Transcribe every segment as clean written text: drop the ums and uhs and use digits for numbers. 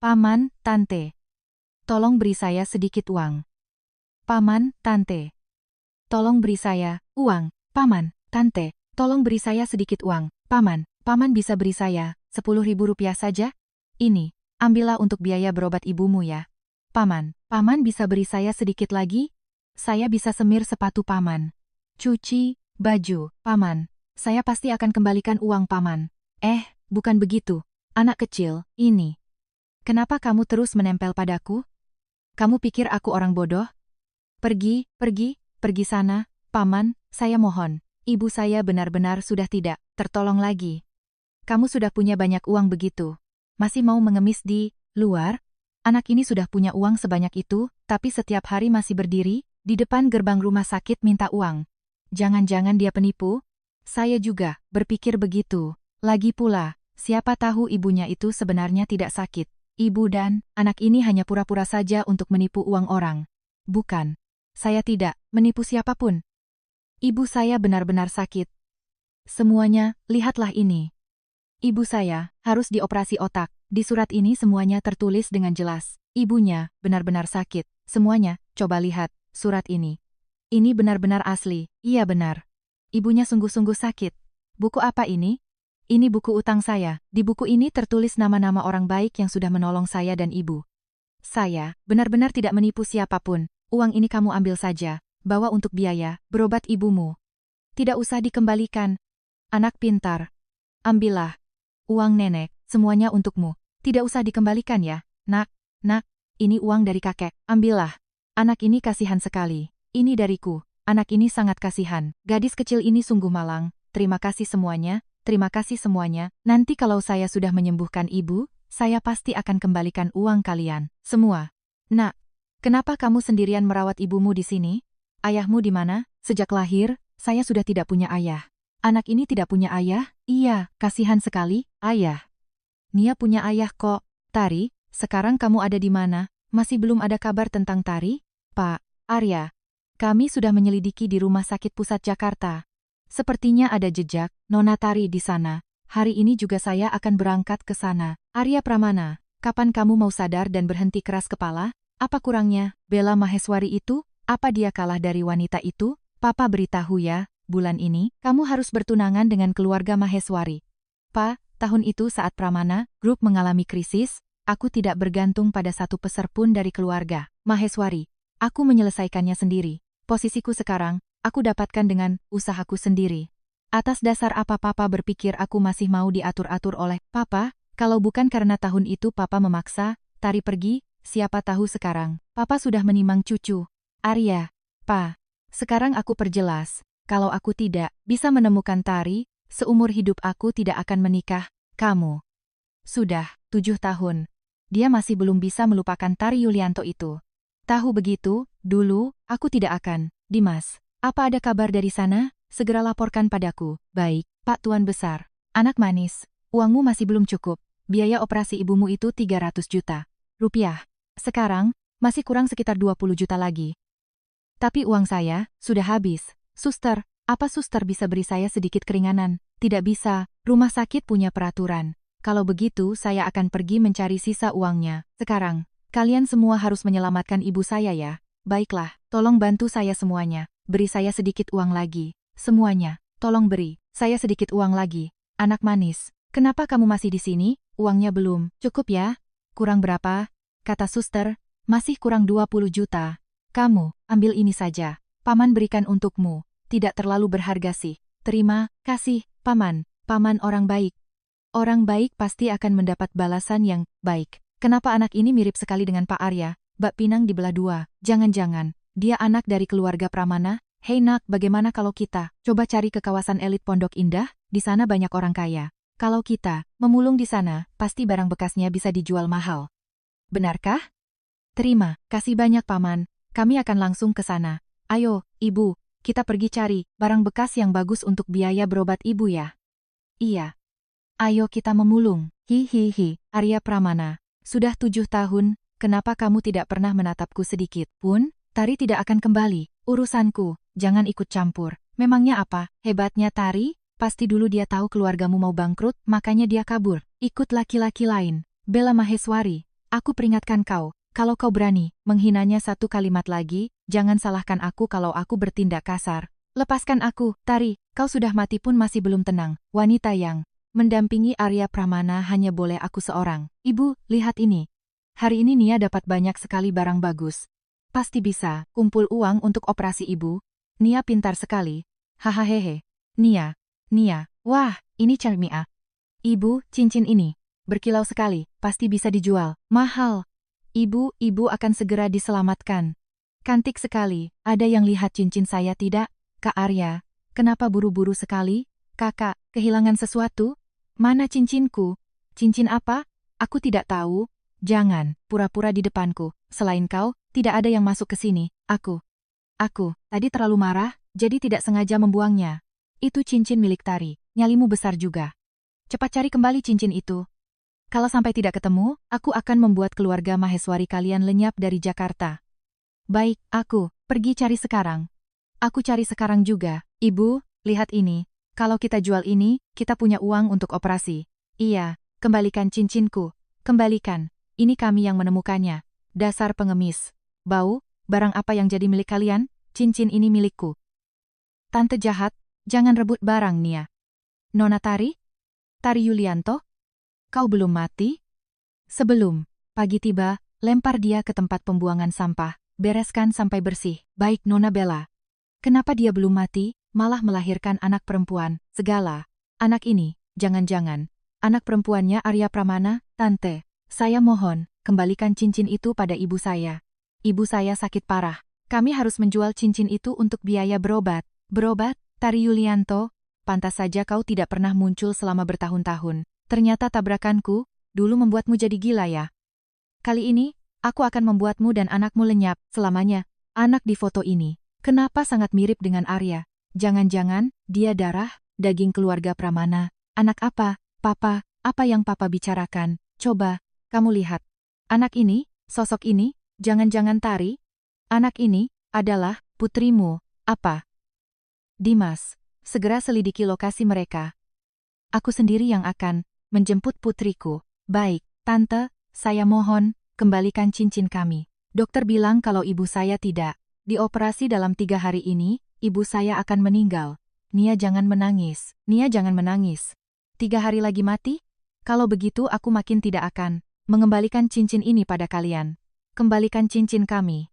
Paman, Tante. Tolong beri saya sedikit uang. Paman, Tante. Tolong beri saya uang. Paman, Tante. Tolong beri saya sedikit uang. Paman, Paman bisa beri saya 10.000 rupiah saja? Ini, ambillah untuk biaya berobat ibumu ya. Paman, Paman bisa beri saya sedikit lagi? Saya bisa semir sepatu Paman. Cuci baju, Paman. Saya pasti akan kembalikan uang Paman. Bukan begitu. Anak kecil, ini. Kenapa kamu terus menempel padaku? Kamu pikir aku orang bodoh? Pergi sana, Paman, saya mohon. Ibu saya benar-benar sudah tidak tertolong lagi. Kamu sudah punya banyak uang begitu. Masih mau mengemis di luar? Anak ini sudah punya uang sebanyak itu, tapi setiap hari masih berdiri di depan gerbang rumah sakit minta uang. Jangan-jangan dia penipu? Saya juga berpikir begitu. Lagi pula, siapa tahu ibunya itu sebenarnya tidak sakit. Ibu dan anak ini hanya pura-pura saja untuk menipu uang orang. Bukan. Saya tidak menipu siapapun. Ibu saya benar-benar sakit. Semuanya, lihatlah ini. Ibu saya harus dioperasi otak. Di surat ini semuanya tertulis dengan jelas. Ibunya benar-benar sakit. Semuanya, coba lihat surat ini. Ini benar-benar asli. Iya benar. Ibunya sungguh-sungguh sakit. Buku apa ini? Ini buku utang saya. Di buku ini tertulis nama-nama orang baik yang sudah menolong saya dan ibu. Saya benar-benar tidak menipu siapapun. Uang ini kamu ambil saja. Bawa untuk biaya berobat ibumu. Tidak usah dikembalikan. Anak pintar. Ambillah. Uang nenek, semuanya untukmu. Tidak usah dikembalikan ya, nak. Ini uang dari kakek. Ambillah. Anak ini kasihan sekali. Ini dariku. Anak ini sangat kasihan. Gadis kecil ini sungguh malang. Terima kasih semuanya. Terima kasih semuanya. Nanti kalau saya sudah menyembuhkan ibu, saya pasti akan kembalikan uang kalian. Semua. Nak, kenapa kamu sendirian merawat ibumu di sini? Ayahmu di mana? Sejak lahir, saya sudah tidak punya ayah. Anak ini tidak punya ayah? Iya, kasihan sekali, ayah. Nia punya ayah kok. Tari, sekarang kamu ada di mana? Masih belum ada kabar tentang Tari? Pak Arya, kami sudah menyelidiki di Rumah Sakit Pusat Jakarta. Sepertinya ada jejak Nona Tari di sana. Hari ini juga saya akan berangkat ke sana. Arya Pramana, kapan kamu mau sadar dan berhenti keras kepala? Apa kurangnya Bella Maheswari itu? Apa dia kalah dari wanita itu? Papa beritahu ya, bulan ini kamu harus bertunangan dengan keluarga Maheswari. Pa, tahun itu saat Pramana Group mengalami krisis, aku tidak bergantung pada satu peser pun dari keluarga Maheswari. Aku menyelesaikannya sendiri. Posisiku sekarang, aku dapatkan dengan usahaku sendiri. Atas dasar apa Papa berpikir aku masih mau diatur-atur oleh Papa? Kalau bukan karena tahun itu Papa memaksa Tari pergi, siapa tahu sekarang Papa sudah menimang cucu. Arya, Pa, sekarang aku perjelas. Kalau aku tidak bisa menemukan Tari, seumur hidup aku tidak akan menikah. Kamu sudah 7 tahun. Dia masih belum bisa melupakan Tari Yulianto itu. Tahu begitu, dulu, aku tidak akan. Dimas, apa ada kabar dari sana? Segera laporkan padaku. Baik, Pak Tuan Besar. Anak manis, uangmu masih belum cukup. Biaya operasi ibumu itu 300 juta rupiah. Sekarang, masih kurang sekitar 20 juta lagi. Tapi uang saya sudah habis. Suster, apa suster bisa beri saya sedikit keringanan? Tidak bisa, rumah sakit punya peraturan. Kalau begitu saya akan pergi mencari sisa uangnya. Sekarang, kalian semua harus menyelamatkan ibu saya ya. Baiklah, tolong bantu saya semuanya. Beri saya sedikit uang lagi. Semuanya, tolong beri saya sedikit uang lagi. Anak manis, kenapa kamu masih di sini? Uangnya belum cukup ya? Kurang berapa? Kata suster, masih kurang 20 juta. Kamu, ambil ini saja. Paman berikan untukmu. Tidak terlalu berharga sih. Terima kasih, Paman. Paman orang baik. Orang baik pasti akan mendapat balasan yang baik. Kenapa anak ini mirip sekali dengan Pak Arya? Bak Pinang dibelah dua. Jangan-jangan, dia anak dari keluarga Pramana? Hei nak, bagaimana kalau kita coba cari ke kawasan elit Pondok Indah? Di sana banyak orang kaya. Kalau kita memulung di sana, pasti barang bekasnya bisa dijual mahal. Benarkah? Terima kasih banyak Paman. Kami akan langsung ke sana. Ayo, Ibu, kita pergi cari barang bekas yang bagus untuk biaya berobat Ibu ya. Iya. Ayo kita memulung. Hihihi, Arya Pramana. Sudah 7 tahun, kenapa kamu tidak pernah menatapku sedikit pun? Tari tidak akan kembali. Urusanku, jangan ikut campur. Memangnya apa? Hebatnya Tari? Pasti dulu dia tahu keluargamu mau bangkrut, makanya dia kabur. Ikut laki-laki lain. Bella Maheswari. Aku peringatkan kau, kalau kau berani menghinanya satu kalimat lagi, jangan salahkan aku kalau aku bertindak kasar. Lepaskan aku, Tari, kau sudah mati pun masih belum tenang. Wanita yang mendampingi Arya Pramana hanya boleh aku seorang. Ibu, lihat ini. Hari ini Nia dapat banyak sekali barang bagus. Pasti bisa kumpul uang untuk operasi ibu. Nia pintar sekali. Hahaha. Nia, wah, ini Charmia. Ibu, cincin ini berkilau sekali, pasti bisa dijual. Mahal. Ibu akan segera diselamatkan. Cantik sekali. Ada yang lihat cincin saya tidak? Kak Arya, kenapa buru-buru sekali? Kakak, kehilangan sesuatu? Mana cincinku? Cincin apa? Aku tidak tahu. Jangan pura-pura di depanku. Selain kau, tidak ada yang masuk ke sini. Aku tadi terlalu marah, jadi tidak sengaja membuangnya. Itu cincin milik Tari. Nyalimu besar juga. Cepat cari kembali cincin itu. Kalau sampai tidak ketemu, aku akan membuat keluarga Maheswari kalian lenyap dari Jakarta. Baik, aku pergi cari sekarang. Aku cari sekarang juga. Ibu, lihat ini. Kalau kita jual ini, kita punya uang untuk operasi. Iya, kembalikan cincinku. Kembalikan. Ini kami yang menemukannya. Dasar pengemis. Bau, barang apa yang jadi milik kalian? Cincin ini milikku. Tante jahat, jangan rebut barang Nia. Nona Tari? Tari Yulianto? Kau belum mati? Sebelum pagi tiba, lempar dia ke tempat pembuangan sampah, bereskan sampai bersih. Baik Nona Bella. Kenapa dia belum mati, malah melahirkan anak perempuan, segala. Anak ini, jangan-jangan. Anak perempuannya Arya Pramana, Tante. Saya mohon, kembalikan cincin itu pada ibu saya. Ibu saya sakit parah. Kami harus menjual cincin itu untuk biaya berobat. Berobat, Tari Yulianto? Pantas saja kau tidak pernah muncul selama bertahun-tahun. Ternyata tabrakanku, dulu membuatmu jadi gila ya. Kali ini, aku akan membuatmu dan anakmu lenyap, selamanya. Anak di foto ini, kenapa sangat mirip dengan Arya? Jangan-jangan, dia darah, daging keluarga Pramana. Anak apa, Papa, apa yang Papa bicarakan? Coba, kamu lihat. Anak ini, sosok ini, jangan-jangan Tari? Anak ini, adalah, putrimu, apa? Dimas, segera selidiki lokasi mereka. Aku sendiri yang akan menjemput putriku. Baik, Tante, saya mohon, kembalikan cincin kami. Dokter bilang kalau ibu saya tidak dioperasi dalam 3 hari ini, ibu saya akan meninggal. Nia jangan menangis. Nia jangan menangis. 3 hari lagi mati? Kalau begitu aku makin tidak akan mengembalikan cincin ini pada kalian. Kembalikan cincin kami.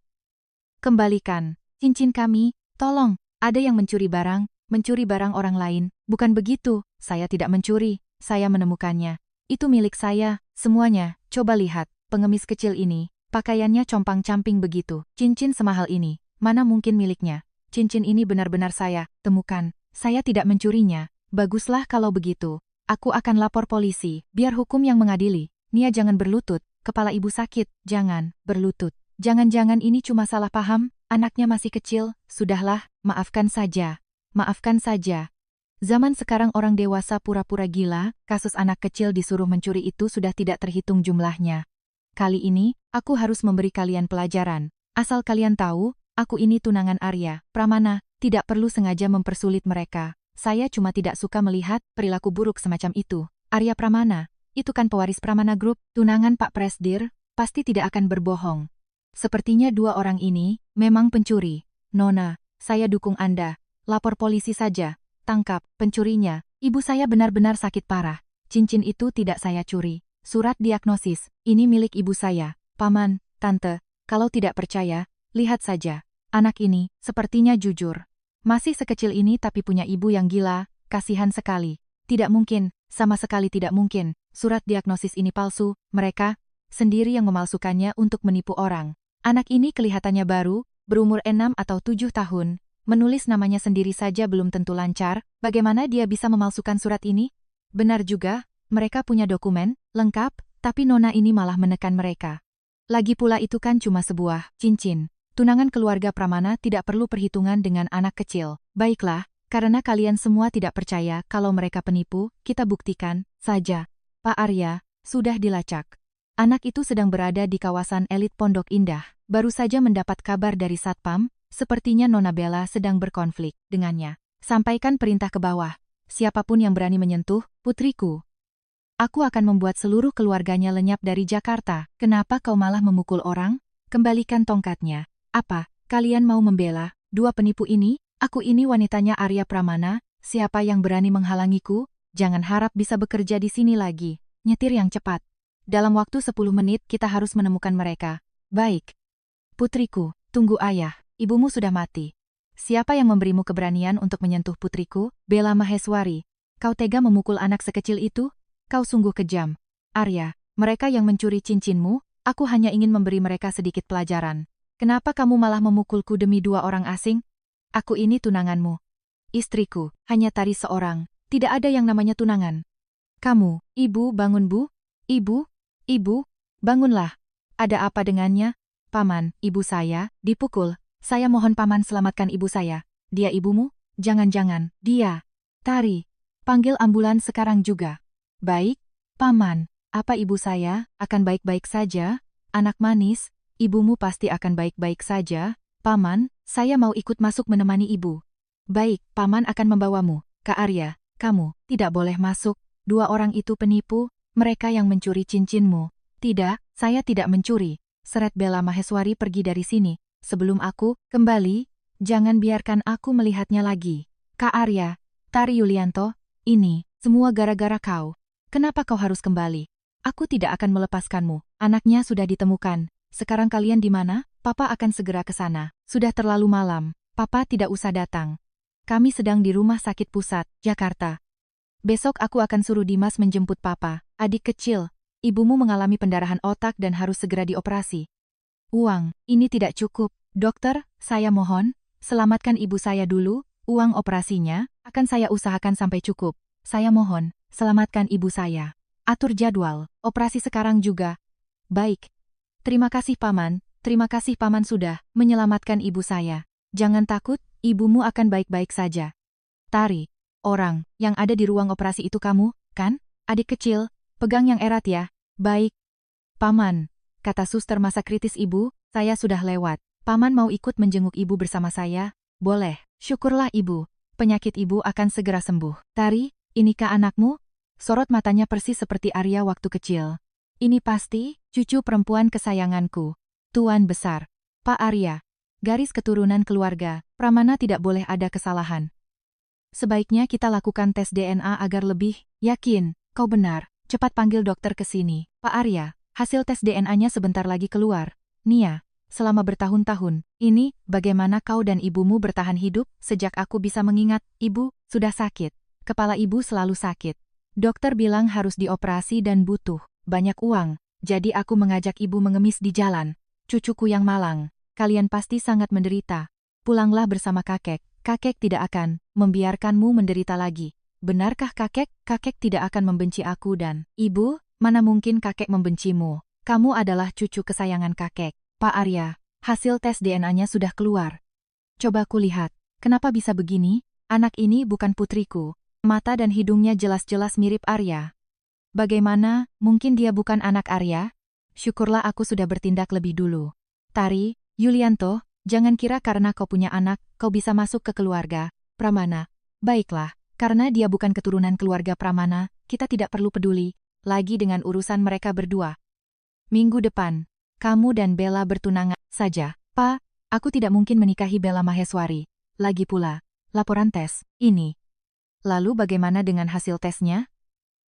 Kembalikan cincin kami, tolong. Ada yang mencuri barang orang lain. Bukan begitu, saya tidak mencuri. Saya menemukannya. Itu milik saya, semuanya. Coba lihat, pengemis kecil ini, pakaiannya compang-camping begitu. Cincin semahal ini, mana mungkin miliknya? Cincin ini benar-benar saya temukan. Saya tidak mencurinya. Baguslah kalau begitu. Aku akan lapor polisi, biar hukum yang mengadili. Nia jangan berlutut, kepala ibu sakit. Jangan berlutut. Jangan-jangan ini cuma salah paham, anaknya masih kecil. Sudahlah, maafkan saja. Maafkan saja. Zaman sekarang orang dewasa pura-pura gila, kasus anak kecil disuruh mencuri itu sudah tidak terhitung jumlahnya. Kali ini, aku harus memberi kalian pelajaran. Asal kalian tahu, aku ini tunangan Arya Pramana, tidak perlu sengaja mempersulit mereka. Saya cuma tidak suka melihat perilaku buruk semacam itu. Arya Pramana, itu kan pewaris Pramana Group, tunangan Pak Presdir, pasti tidak akan berbohong. Sepertinya 2 orang ini memang pencuri. Nona, saya dukung Anda. Lapor polisi saja. Tangkap pencurinya. Ibu saya benar-benar sakit parah. Cincin itu tidak saya curi. Surat diagnosis, ini milik ibu saya. Paman, Tante, kalau tidak percaya, lihat saja. Anak ini, sepertinya jujur. Masih sekecil ini tapi punya ibu yang gila, kasihan sekali. Tidak mungkin, sama sekali tidak mungkin. Surat diagnosis ini palsu, mereka sendiri yang memalsukannya untuk menipu orang. Anak ini kelihatannya baru, berumur 6 atau 7 tahun. Menulis namanya sendiri saja belum tentu lancar, bagaimana dia bisa memalsukan surat ini? Benar juga, mereka punya dokumen, lengkap, tapi Nona ini malah menekan mereka. Lagi pula itu kan cuma sebuah cincin. Tunangan keluarga Pramana tidak perlu perhitungan dengan anak kecil. Baiklah, karena kalian semua tidak percaya kalau mereka penipu, kita buktikan saja. Pak Arya, sudah dilacak. Anak itu sedang berada di kawasan elit Pondok Indah. Baru saja mendapat kabar dari Satpam, sepertinya Nona Bella sedang berkonflik dengannya. Sampaikan perintah ke bawah. Siapapun yang berani menyentuh putriku, Aku akan membuat seluruh keluarganya lenyap dari Jakarta. Kenapa kau malah memukul orang? Kembalikan tongkatnya. Apa, kalian mau membela dua penipu ini? Aku ini wanitanya Arya Pramana. Siapa yang berani menghalangiku? Jangan harap bisa bekerja di sini lagi. Nyetir yang cepat. Dalam waktu 10 menit kita harus menemukan mereka. Baik. Putriku, tunggu ayah. Ibumu sudah mati. Siapa yang memberimu keberanian untuk menyentuh putriku? Bella Maheswari. Kau tega memukul anak sekecil itu? Kau sungguh kejam. Arya, mereka yang mencuri cincinmu, aku hanya ingin memberi mereka sedikit pelajaran. Kenapa kamu malah memukulku demi dua orang asing? Aku ini tunanganmu. Istriku, hanya Tari seorang. Tidak ada yang namanya tunangan. Kamu, ibu, bangun bu. Ibu, bangunlah. Ada apa dengannya? Paman, ibu saya, dipukul. Saya mohon paman selamatkan ibu saya. Dia ibumu? Jangan-jangan, dia. Tari, panggil ambulan sekarang juga. Baik, paman, apa ibu saya akan baik-baik saja? Anak manis, ibumu pasti akan baik-baik saja. Paman, saya mau ikut masuk menemani ibu. Baik, paman akan membawamu. Kak Arya, kamu tidak boleh masuk. Dua orang itu penipu, mereka yang mencuri cincinmu. Tidak, saya tidak mencuri. Seret Bella Maheswari pergi dari sini. Sebelum aku kembali, jangan biarkan aku melihatnya lagi. Kak Arya, Tari Yulianto, ini semua gara-gara kau. Kenapa kau harus kembali? Aku tidak akan melepaskanmu. Anaknya sudah ditemukan. Sekarang kalian di mana? Papa akan segera ke sana. Sudah terlalu malam. Papa tidak usah datang. Kami sedang di rumah sakit pusat, Jakarta. Besok aku akan suruh Dimas menjemput papa. Adik kecil, ibumu mengalami pendarahan otak dan harus segera dioperasi. Uang, ini tidak cukup. Dokter, saya mohon, selamatkan ibu saya dulu. Uang operasinya akan saya usahakan sampai cukup. Saya mohon, selamatkan ibu saya. Atur jadwal, operasi sekarang juga. Baik. Terima kasih paman sudah menyelamatkan ibu saya. Jangan takut, ibumu akan baik-baik saja. Tari, orang yang ada di ruang operasi itu kamu, kan? Adik kecil, pegang yang erat ya. Baik. Paman, kata suster masa kritis ibu, saya sudah lewat. Paman mau ikut menjenguk ibu bersama saya? Boleh. Syukurlah ibu. Penyakit ibu akan segera sembuh. Tari, inikah anakmu? Sorot matanya persis seperti Arya waktu kecil. Ini pasti cucu perempuan kesayanganku. Tuan besar. Pak Arya. Garis keturunan keluarga, Pramana tidak boleh ada kesalahan. Sebaiknya kita lakukan tes DNA agar lebih yakin. Kau benar. Cepat panggil dokter ke sini. Pak Arya, hasil tes DNA-nya sebentar lagi keluar. Nia, selama bertahun-tahun, ini bagaimana kau dan ibumu bertahan hidup? Sejak aku bisa mengingat, ibu sudah sakit. Kepala ibu selalu sakit. Dokter bilang harus dioperasi dan butuh banyak uang. Jadi aku mengajak ibu mengemis di jalan. Cucuku yang malang, kalian pasti sangat menderita. Pulanglah bersama kakek. Kakek tidak akan membiarkanmu menderita lagi. Benarkah kakek? Kakek tidak akan membenci aku dan ibu. Mana mungkin kakek membencimu? Kamu adalah cucu kesayangan kakek. Pak Arya, hasil tes DNA-nya sudah keluar. Coba kulihat. Kenapa bisa begini? Anak ini bukan putriku. Mata dan hidungnya jelas-jelas mirip Arya. Bagaimana? Mungkin dia bukan anak Arya? Syukurlah aku sudah bertindak lebih dulu. Tari, Yulianto, jangan kira karena kau punya anak, kau bisa masuk ke keluarga Pramana. Baiklah, karena dia bukan keturunan keluarga Pramana, kita tidak perlu peduli lagi dengan urusan mereka berdua. Minggu depan, kamu dan Bella bertunangan saja. Pa, aku tidak mungkin menikahi Bella Maheswari. Lagi pula, laporan tes ini. Lalu bagaimana dengan hasil tesnya?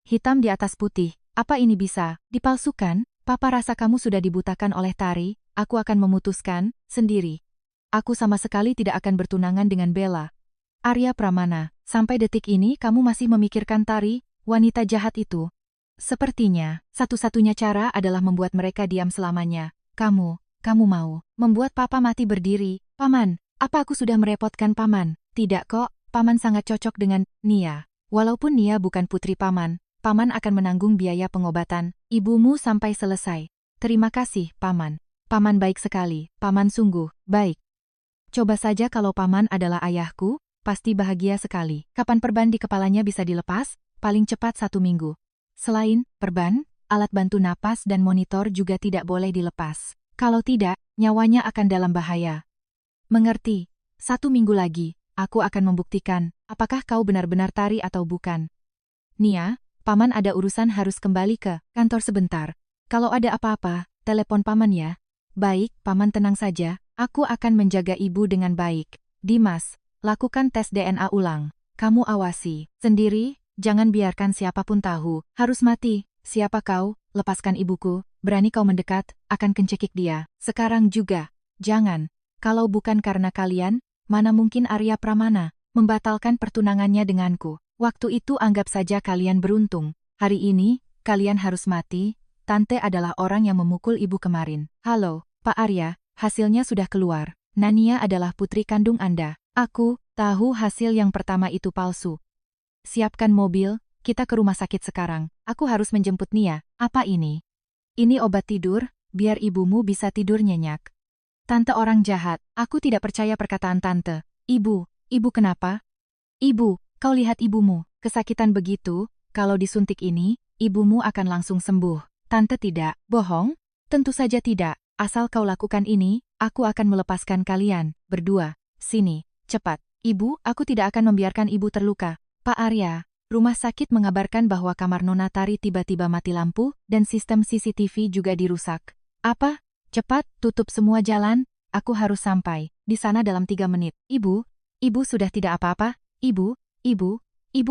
Hitam di atas putih, apa ini bisa dipalsukan? Papa rasa kamu sudah dibutakan oleh Tari, aku akan memutuskan sendiri. Aku sama sekali tidak akan bertunangan dengan Bella. Arya Pramana, sampai detik ini kamu masih memikirkan Tari, wanita jahat itu. Sepertinya, satu-satunya cara adalah membuat mereka diam selamanya. Kamu mau membuat Papa mati berdiri. Paman, apa aku sudah merepotkan Paman? Tidak kok, Paman sangat cocok dengan Nia. Walaupun Nia bukan putri Paman, Paman akan menanggung biaya pengobatan ibumu sampai selesai. Terima kasih, Paman. Paman baik sekali, Paman sungguh baik. Coba saja kalau Paman adalah ayahku, pasti bahagia sekali. Kapan perban di kepalanya bisa dilepas? Paling cepat 1 minggu. Selain perban, alat bantu napas dan monitor juga tidak boleh dilepas. Kalau tidak, nyawanya akan dalam bahaya. Mengerti? 1 minggu lagi, aku akan membuktikan apakah kau benar-benar Tari atau bukan. Nia, Paman ada urusan harus kembali ke kantor sebentar. Kalau ada apa-apa, telepon Paman ya. Baik, Paman tenang saja, aku akan menjaga ibu dengan baik. Dimas, lakukan tes DNA ulang. Kamu awasi sendiri, jangan biarkan siapapun tahu. Harus mati. Siapa kau? Lepaskan ibuku. Berani kau mendekat, akan kencekik dia. Sekarang juga. Jangan. Kalau bukan karena kalian, mana mungkin Arya Pramana membatalkan pertunangannya denganku. Waktu itu anggap saja kalian beruntung. Hari ini, kalian harus mati. Tante adalah orang yang memukul ibu kemarin. Halo, Pak Arya, hasilnya sudah keluar. Nania adalah putri kandung Anda. Aku tahu hasil yang pertama itu palsu. Siapkan mobil, kita ke rumah sakit sekarang. Aku harus menjemput Nia. Apa ini? Ini obat tidur, biar ibumu bisa tidur nyenyak. Tante orang jahat, aku tidak percaya perkataan tante. Ibu kenapa? Ibu, kau lihat ibumu, kesakitan begitu, kalau disuntik ini, ibumu akan langsung sembuh. Tante tidak, bohong? Tentu saja tidak, asal kau lakukan ini, aku akan melepaskan kalian, berdua. Sini, cepat. Ibu, aku tidak akan membiarkan ibu terluka. Pak Arya, rumah sakit mengabarkan bahwa kamar Nona Tari tiba-tiba mati lampu, dan sistem CCTV juga dirusak. Apa? Cepat, tutup semua jalan, aku harus sampai di sana dalam 3 menit. Ibu sudah tidak apa-apa? Ibu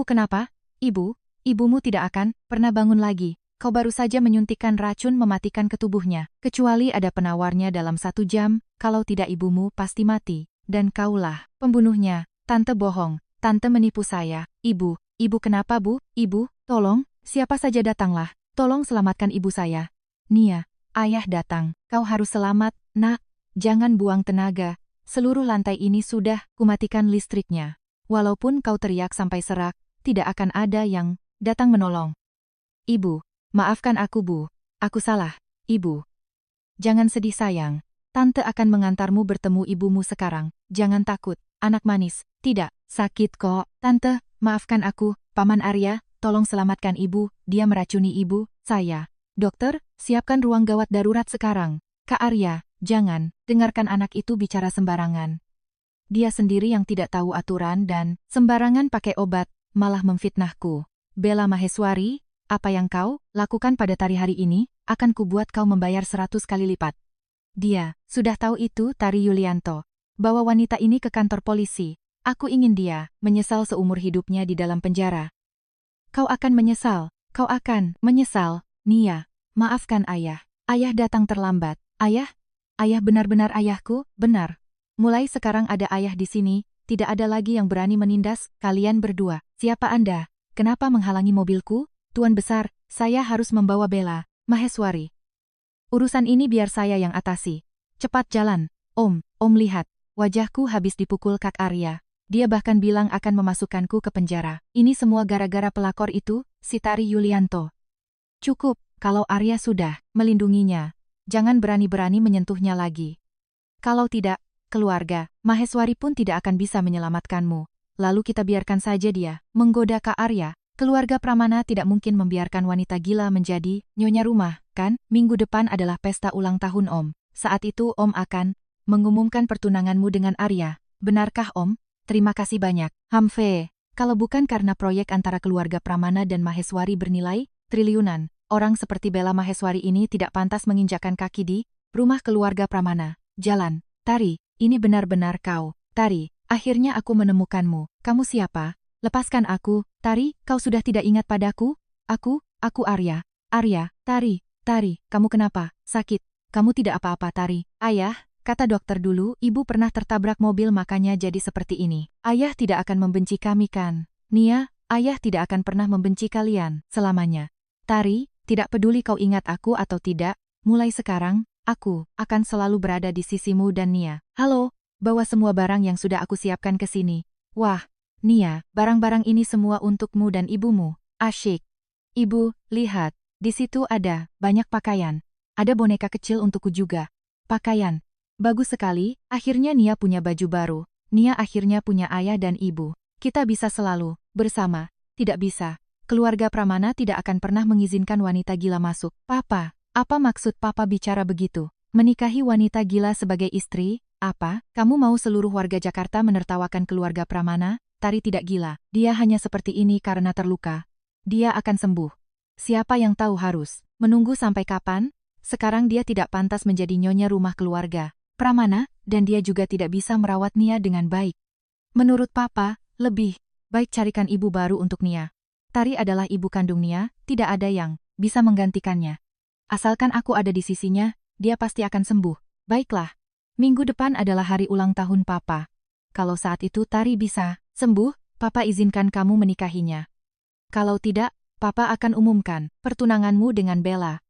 kenapa? Ibumu tidak akan pernah bangun lagi. Kau baru saja menyuntikkan racun mematikan ke tubuhnya. Kecuali ada penawarnya dalam 1 jam, kalau tidak ibumu pasti mati. Dan kaulah pembunuhnya. Tante bohong, tante menipu saya. Ibu kenapa bu? Ibu, tolong, siapa saja datanglah. Tolong selamatkan ibu saya. Nia, ayah datang. Kau harus selamat, nak. Jangan buang tenaga. Seluruh lantai ini sudah kumatikan listriknya. Walaupun kau teriak sampai serak, tidak akan ada yang datang menolong. Ibu, maafkan aku bu. Aku salah, ibu. Jangan sedih sayang. Tante akan mengantarmu bertemu ibumu sekarang. Jangan takut, anak manis. Tidak, sakit kok. Tante, maafkan aku. Paman Arya, tolong selamatkan ibu. Dia meracuni ibu, saya. Dokter, siapkan ruang gawat darurat sekarang. Kak Arya, jangan, dengarkan anak itu bicara sembarangan. Dia sendiri yang tidak tahu aturan dan sembarangan pakai obat, malah memfitnahku. Bella Maheswari, apa yang kau lakukan pada Tari hari ini, akan kubuat kau membayar 100 kali lipat. Dia, sudah tahu itu Tari Yulianto. Bawa wanita ini ke kantor polisi. Aku ingin dia menyesal seumur hidupnya di dalam penjara. Kau akan menyesal, Nia, maafkan ayah. Ayah datang terlambat. Ayah benar-benar ayahku, benar. Mulai sekarang ada ayah di sini, tidak ada lagi yang berani menindas kalian berdua. Siapa Anda? Kenapa menghalangi mobilku? Tuan besar, saya harus membawa Bella Maheswari. Urusan ini biar saya yang atasi. Cepat jalan. Om lihat, wajahku habis dipukul Kak Arya. Dia bahkan bilang akan memasukkanku ke penjara. Ini semua gara-gara pelakor itu, si Tari Yulianto. Cukup, kalau Arya sudah melindunginya. Jangan berani-berani menyentuhnya lagi. Kalau tidak, keluarga Maheswari pun tidak akan bisa menyelamatkanmu. Lalu kita biarkan saja dia menggoda Kak Arya. Keluarga Pramana tidak mungkin membiarkan wanita gila menjadi nyonya rumah, kan? Minggu depan adalah pesta ulang tahun Om. Saat itu Om akan mengumumkan pertunanganmu dengan Arya. Benarkah Om? Terima kasih banyak. Hamfe, kalau bukan karena proyek antara keluarga Pramana dan Maheswari bernilai triliunan, orang seperti Bella Maheswari ini tidak pantas menginjakkan kaki di rumah keluarga Pramana. Jalan, Tari, ini benar-benar kau. Tari, akhirnya aku menemukanmu. Kamu siapa? Lepaskan aku. Tari, kau sudah tidak ingat padaku? Aku Arya. Arya, Tari, kamu kenapa? Sakit. Kamu tidak apa-apa Tari. Ayah, kata dokter dulu, ibu pernah tertabrak mobil makanya jadi seperti ini. Ayah tidak akan membenci kami kan? Nia, ayah tidak akan pernah membenci kalian selamanya. Tari, tidak peduli kau ingat aku atau tidak, mulai sekarang, aku akan selalu berada di sisimu dan Nia. Halo, bawa semua barang yang sudah aku siapkan ke sini. Wah, Nia, barang-barang ini semua untukmu dan ibumu. Asyik. Ibu, lihat, di situ ada banyak pakaian. Ada boneka kecil untukku juga. Pakaian. Bagus sekali, akhirnya Nia punya baju baru. Nia akhirnya punya ayah dan ibu. Kita bisa selalu bersama. Tidak bisa. Keluarga Pramana tidak akan pernah mengizinkan wanita gila masuk. Papa, apa maksud Papa bicara begitu? Menikahi wanita gila sebagai istri? Apa? Kamu mau seluruh warga Jakarta menertawakan keluarga Pramana? Tari tidak gila. Dia hanya seperti ini karena terluka. dia akan sembuh. Siapa yang tahu harus menunggu sampai kapan? Sekarang dia tidak pantas menjadi nyonya rumah keluarga Pramana, dan dia juga tidak bisa merawat Nia dengan baik. Menurut Papa, lebih baik carikan ibu baru untuk Nia. Tari adalah ibu kandung Nia, tidak ada yang bisa menggantikannya. Asalkan aku ada di sisinya, dia pasti akan sembuh. Baiklah. Minggu depan adalah hari ulang tahun Papa. Kalau saat itu Tari bisa sembuh, Papa izinkan kamu menikahinya. Kalau tidak, Papa akan umumkan pertunanganmu dengan Bella.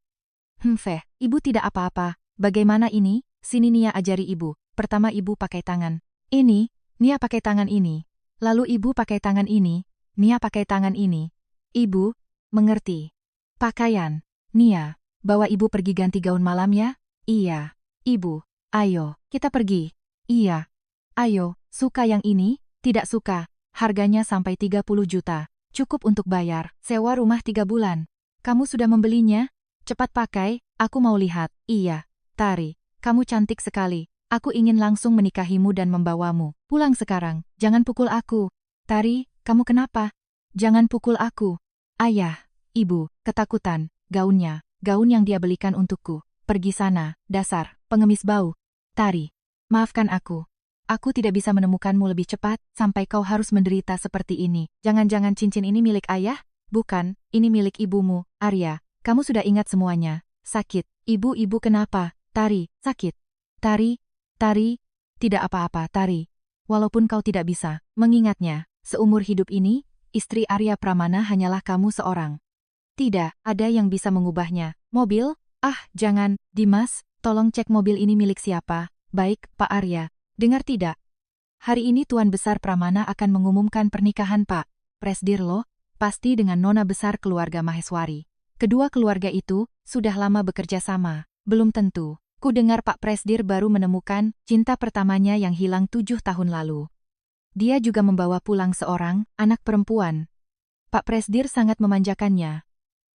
Feh, ibu tidak apa-apa. Bagaimana ini? Sini Nia ajari ibu. Pertama ibu pakai tangan ini, Nia pakai tangan ini. Lalu ibu pakai tangan ini, Nia pakai tangan ini. Ibu, mengerti. Pakaian. Nia, bawa ibu pergi ganti gaun malam ya? Iya. Ibu, ayo, kita pergi. Iya. Ayo, suka yang ini? Tidak suka. Harganya sampai 30 juta. Cukup untuk bayar sewa rumah 3 bulan. Kamu sudah membelinya? Cepat pakai, aku mau lihat. Iya. Tari, kamu cantik sekali. Aku ingin langsung menikahimu dan membawamu pulang sekarang. Jangan pukul aku. Tari, kamu kenapa? Jangan pukul aku. Ayah, ibu, ketakutan. Gaunnya, gaun yang dia belikan untukku. Pergi sana, dasar pengemis bau. Tari, maafkan aku. Aku tidak bisa menemukanmu lebih cepat, sampai kau harus menderita seperti ini. Jangan-jangan cincin ini milik ayah? Bukan, ini milik ibumu, Arya. Kamu sudah ingat semuanya. Sakit. Ibu-ibu kenapa? Tari, sakit. Tari, Tari, tidak apa-apa, Tari. Walaupun kau tidak bisa mengingatnya, seumur hidup ini, istri Arya Pramana hanyalah kamu seorang. Tidak ada yang bisa mengubahnya. Mobil? Ah, jangan, Dimas, tolong cek mobil ini milik siapa. Baik, Pak Arya. Dengar tidak? Hari ini Tuan Besar Pramana akan mengumumkan pernikahan Pak Presdir loh, pasti dengan nona besar keluarga Maheswari. Kedua keluarga itu sudah lama bekerja sama. Belum tentu. Ku dengar Pak Presdir baru menemukan cinta pertamanya yang hilang 7 tahun lalu. Dia juga membawa pulang seorang anak perempuan. Pak Presdir sangat memanjakannya.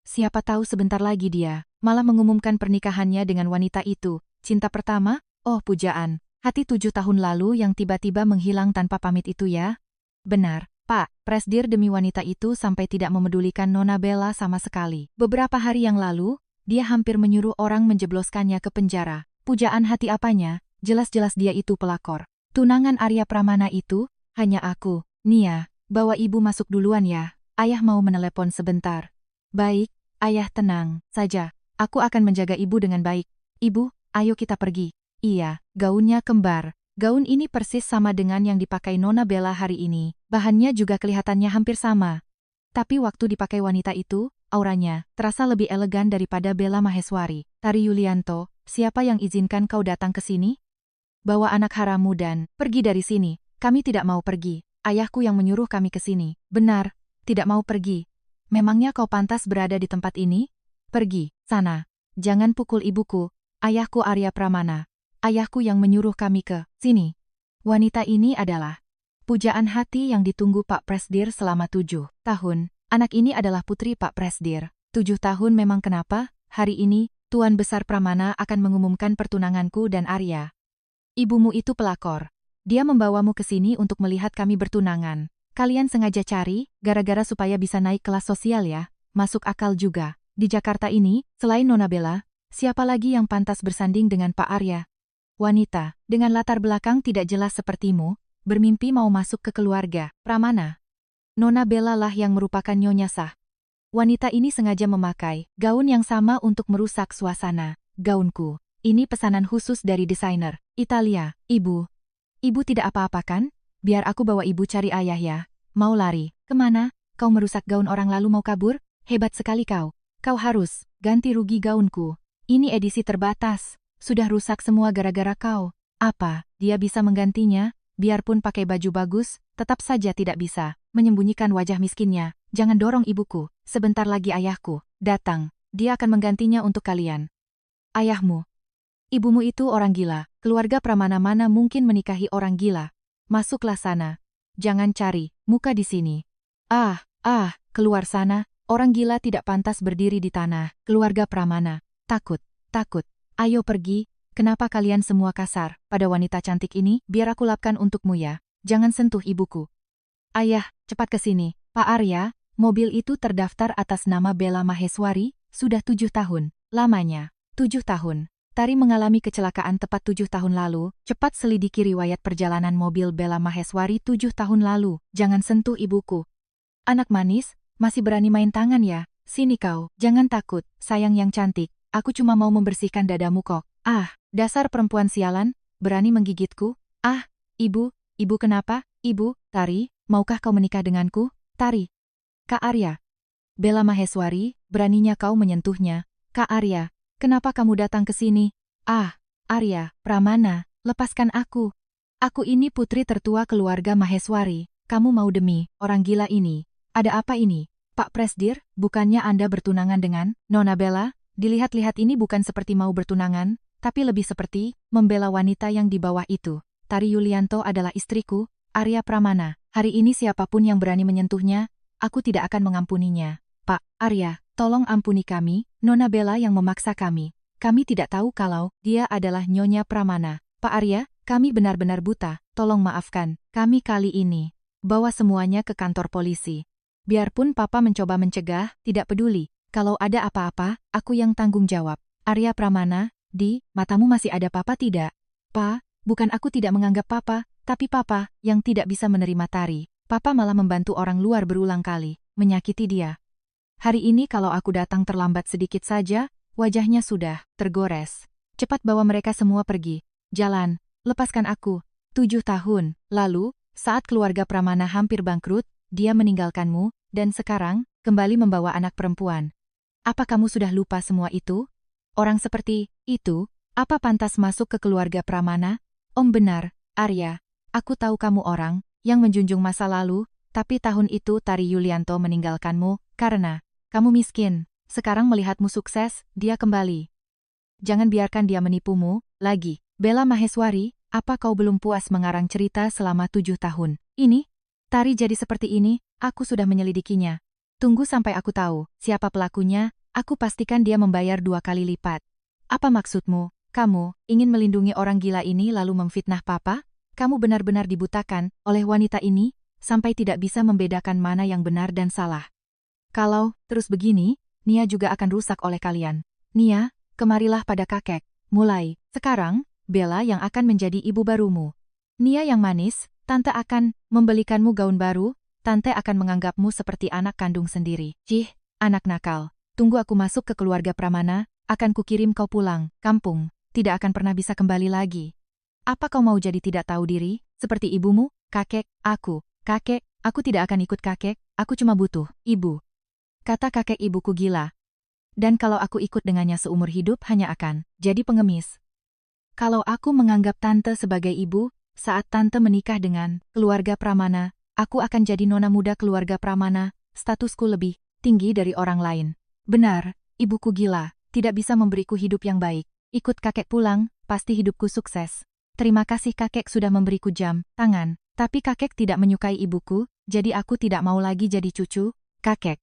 Siapa tahu sebentar lagi dia malah mengumumkan pernikahannya dengan wanita itu. Cinta pertama? Oh pujaan. Hati 7 tahun lalu yang tiba-tiba menghilang tanpa pamit itu ya? Benar, Pak. Presdir demi wanita itu sampai tidak memedulikan Nona Bella sama sekali. Beberapa hari yang lalu, dia hampir menyuruh orang menjebloskannya ke penjara. Pujaan hati apanya? Jelas-jelas dia itu pelakor. Tunangan Arya Pramana itu, hanya aku. Nia, bawa ibu masuk duluan ya. Ayah mau menelepon sebentar. Baik, ayah tenang saja. Aku akan menjaga ibu dengan baik. Ibu, ayo kita pergi. Iya, gaunnya kembar. Gaun ini persis sama dengan yang dipakai Nona Bella hari ini. Bahannya juga kelihatannya hampir sama. Tapi waktu dipakai wanita itu, auranya terasa lebih elegan daripada Bella Maheswari. Tari Yulianto, siapa yang izinkan kau datang ke sini? Bawa anak harammu dan pergi dari sini. Kami tidak mau pergi. Ayahku yang menyuruh kami ke sini. Benar, tidak mau pergi. Memangnya kau pantas berada di tempat ini? Pergi, sana. Jangan pukul ibuku. Ayahku Arya Pramana. Ayahku yang menyuruh kami ke sini. Wanita ini adalah pujaan hati yang ditunggu Pak Presdir selama 7 tahun. Anak ini adalah putri Pak Presdir. 7 tahun memang kenapa? Hari ini, Tuan Besar Pramana akan mengumumkan pertunanganku dan Arya. Ibumu itu pelakor. Dia membawamu ke sini untuk melihat kami bertunangan. Kalian sengaja cari, gara-gara supaya bisa naik kelas sosial ya. Masuk akal juga. Di Jakarta ini, selain Nona Bella, siapa lagi yang pantas bersanding dengan Pak Arya? Wanita, dengan latar belakang tidak jelas sepertimu, bermimpi mau masuk ke keluarga Pramana. Nona Bella lah yang merupakan nyonya sah. Wanita ini sengaja memakai gaun yang sama untuk merusak suasana. Gaunku, ini pesanan khusus dari desainer Italia. Ibu, ibu tidak apa-apa kan? Biar aku bawa ibu cari ayah ya. Mau lari? Kemana? Kau merusak gaun orang lalu mau kabur? Hebat sekali kau. Kau harus ganti rugi gaunku. Ini edisi terbatas. Sudah rusak semua gara-gara kau. Apa, dia bisa menggantinya? Biarpun pakai baju bagus, tetap saja tidak bisa menyembunyikan wajah miskinnya. Jangan dorong ibuku, sebentar lagi ayahku datang. Dia akan menggantinya untuk kalian. Ayahmu. Ibumu itu orang gila. Keluarga Pramana mana mungkin menikahi orang gila. Masuklah sana. Jangan cari muka di sini. Keluar sana. Orang gila tidak pantas berdiri di tanah keluarga Pramana. Takut. Ayo pergi, kenapa kalian semua kasar pada wanita cantik ini? Biar aku lapkan untukmu ya. Jangan sentuh ibuku. Ayah, cepat ke sini. Pak Arya, Mobil itu terdaftar atas nama Bella Maheswari, sudah 7 tahun. Lamanya, 7 tahun. Tari mengalami kecelakaan tepat 7 tahun lalu. Cepat selidiki riwayat perjalanan mobil Bella Maheswari 7 tahun lalu. Jangan sentuh ibuku. Anak manis, masih berani main tangan ya? Sini kau, jangan takut, sayang yang cantik. Aku cuma mau membersihkan dadamu kok. Ah, dasar perempuan sialan, berani menggigitku. Ah, ibu kenapa? Ibu, Tari, maukah kau menikah denganku? Tari. Kak Arya. Bella Maheswari, beraninya kau menyentuhnya. Kak Arya, kenapa kamu datang ke sini? Ah, Arya, Pramana, lepaskan aku. Aku ini putri tertua keluarga Maheswari. Kamu mau demi orang gila ini? Ada apa ini? Pak Presdir, bukannya Anda bertunangan dengan Nona Bella? Dilihat-lihat ini bukan seperti mau bertunangan, tapi lebih seperti membela wanita yang di bawah itu. Tari Yulianto adalah istriku, Arya Pramana. Hari ini siapapun yang berani menyentuhnya, aku tidak akan mengampuninya. Pak Arya, tolong ampuni kami, Nona Bella yang memaksa kami. Kami tidak tahu kalau dia adalah Nyonya Pramana. Pak Arya, kami benar-benar buta, tolong maafkan kami kali ini. Bawa semuanya ke kantor polisi. Biarpun Papa mencoba mencegah, tidak peduli. Kalau ada apa-apa, aku yang tanggung jawab. Arya Pramana, di matamu masih ada Papa tidak? Pa, bukan aku tidak menganggap Papa, tapi Papa yang tidak bisa menerima Tari. Papa malah membantu orang luar berulang kali, menyakiti dia. Hari ini kalau aku datang terlambat sedikit saja, wajahnya sudah tergores. Cepat bawa mereka semua pergi. Jalan, lepaskan aku. 7 tahun lalu, saat keluarga Pramana hampir bangkrut, dia meninggalkanmu, dan sekarang, kembali membawa anak perempuan. Apa kamu sudah lupa semua itu? Orang seperti itu, apa pantas masuk ke keluarga Pramana? Om benar, Arya. Aku tahu kamu orang yang menjunjung masa lalu, tapi tahun itu Tari Yulianto meninggalkanmu, karena kamu miskin. Sekarang melihatmu sukses, dia kembali. Jangan biarkan dia menipumu, lagi. Bella Maheswari, apa kau belum puas mengarang cerita selama 7 tahun? Ini? Tari jadi seperti ini, aku sudah menyelidikinya. Tunggu sampai aku tahu siapa pelakunya, aku pastikan dia membayar 2 kali lipat. Apa maksudmu? Kamu ingin melindungi orang gila ini lalu memfitnah Papa? Kamu benar-benar dibutakan oleh wanita ini, sampai tidak bisa membedakan mana yang benar dan salah. Kalau terus begini, Nia juga akan rusak oleh kalian. Nia, kemarilah pada kakek. Mulai sekarang, Bella yang akan menjadi ibu barumu. Nia yang manis, Tante akan membelikanmu gaun baru, Tante akan menganggapmu seperti anak kandung sendiri. Cih, anak nakal. Tunggu aku masuk ke keluarga Pramana, akan kukirim kau pulang, kampung. Tidak akan pernah bisa kembali lagi. Apa kau mau jadi tidak tahu diri, seperti ibumu? Kakek, aku tidak akan ikut kakek, aku cuma butuh ibu. Kata kakek ibuku gila. Dan kalau aku ikut dengannya seumur hidup hanya akan jadi pengemis. Kalau aku menganggap tante sebagai ibu, saat tante menikah dengan keluarga Pramana, aku akan jadi nona muda keluarga Pramana, statusku lebih tinggi dari orang lain. Benar, ibuku gila, tidak bisa memberiku hidup yang baik. Ikut kakek pulang, pasti hidupku sukses. Terima kasih kakek sudah memberiku jam tangan, tapi kakek tidak menyukai ibuku, jadi aku tidak mau lagi jadi cucu kakek.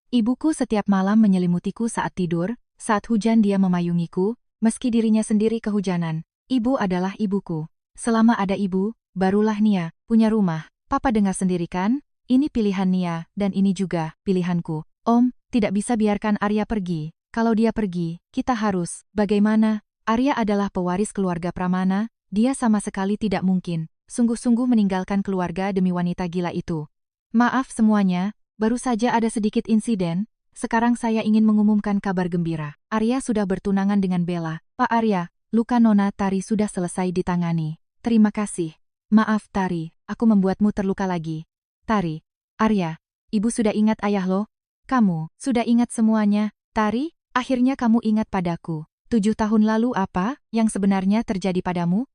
Ibuku setiap malam menyelimutiku saat tidur, saat hujan dia memayungiku, meski dirinya sendiri kehujanan. Ibu adalah ibuku. Selama ada ibu, barulah Nia punya rumah. Papa dengar sendiri kan? Ini pilihan Nia, dan ini juga pilihanku. Om, tidak bisa biarkan Arya pergi. Kalau dia pergi, kita harus. Bagaimana? Arya adalah pewaris keluarga Pramana, dia sama sekali tidak mungkin. Sungguh-sungguh meninggalkan keluarga demi wanita gila itu. Maaf semuanya. Baru saja ada sedikit insiden, sekarang saya ingin mengumumkan kabar gembira. Arya sudah bertunangan dengan Bella. Pak Arya, luka Nona Tari sudah selesai ditangani. Terima kasih. Maaf Tari, aku membuatmu terluka lagi. Tari, Arya, ibu sudah ingat ayah lo? Kamu sudah ingat semuanya. Tari, akhirnya kamu ingat padaku. 7 tahun lalu apa yang sebenarnya terjadi padamu?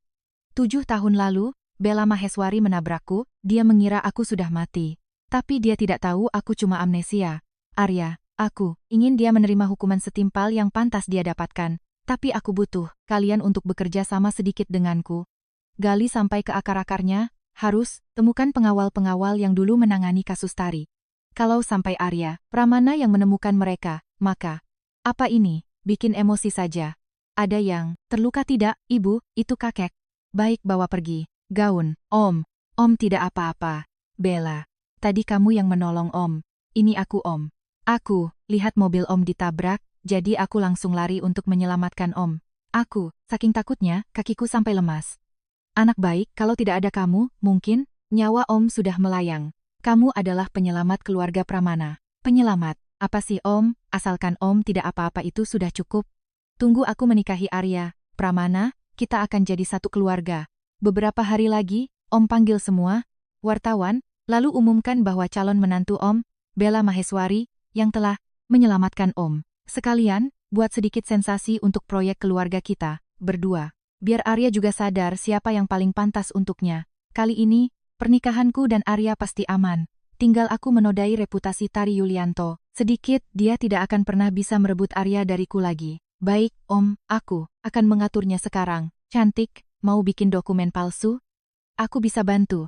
7 tahun lalu, Bella Maheswari menabrakku, dia mengira aku sudah mati. Tapi dia tidak tahu aku cuma amnesia. Arya, aku ingin dia menerima hukuman setimpal yang pantas dia dapatkan. Tapi aku butuh kalian untuk bekerja sama sedikit denganku. Gali sampai ke akar-akarnya, harus temukan pengawal-pengawal yang dulu menangani kasus Tari. Kalau sampai Arya Pramana yang menemukan mereka, maka apa ini? Bikin emosi saja. Ada yang terluka tidak, ibu, itu kakek. Baik bawa pergi. Gaun, om tidak apa-apa. Bella. Tadi kamu yang menolong Om. ini aku Om. Aku, lihat mobil Om ditabrak, jadi aku langsung lari untuk menyelamatkan Om. Aku, saking takutnya, kakiku sampai lemas. Anak baik, kalau tidak ada kamu, mungkin, nyawa Om sudah melayang. Kamu adalah penyelamat keluarga Pramana. Penyelamat, apa sih Om, asalkan Om tidak apa-apa itu sudah cukup. Tunggu aku menikahi Arya, Pramana, kita akan jadi satu keluarga. Beberapa hari lagi, Om panggil semua wartawan, lalu umumkan bahwa calon menantu Om, Bella Maheswari, yang telah menyelamatkan Om. Sekalian, buat sedikit sensasi untuk proyek keluarga kita, berdua. Biar Arya juga sadar siapa yang paling pantas untuknya. Kali ini, pernikahanku dan Arya pasti aman. Tinggal aku menodai reputasi Tari Yulianto. Sedikit, dia tidak akan pernah bisa merebut Arya dariku lagi. Baik, Om, aku akan mengaturnya sekarang. Cantik, mau bikin dokumen palsu? Aku bisa bantu.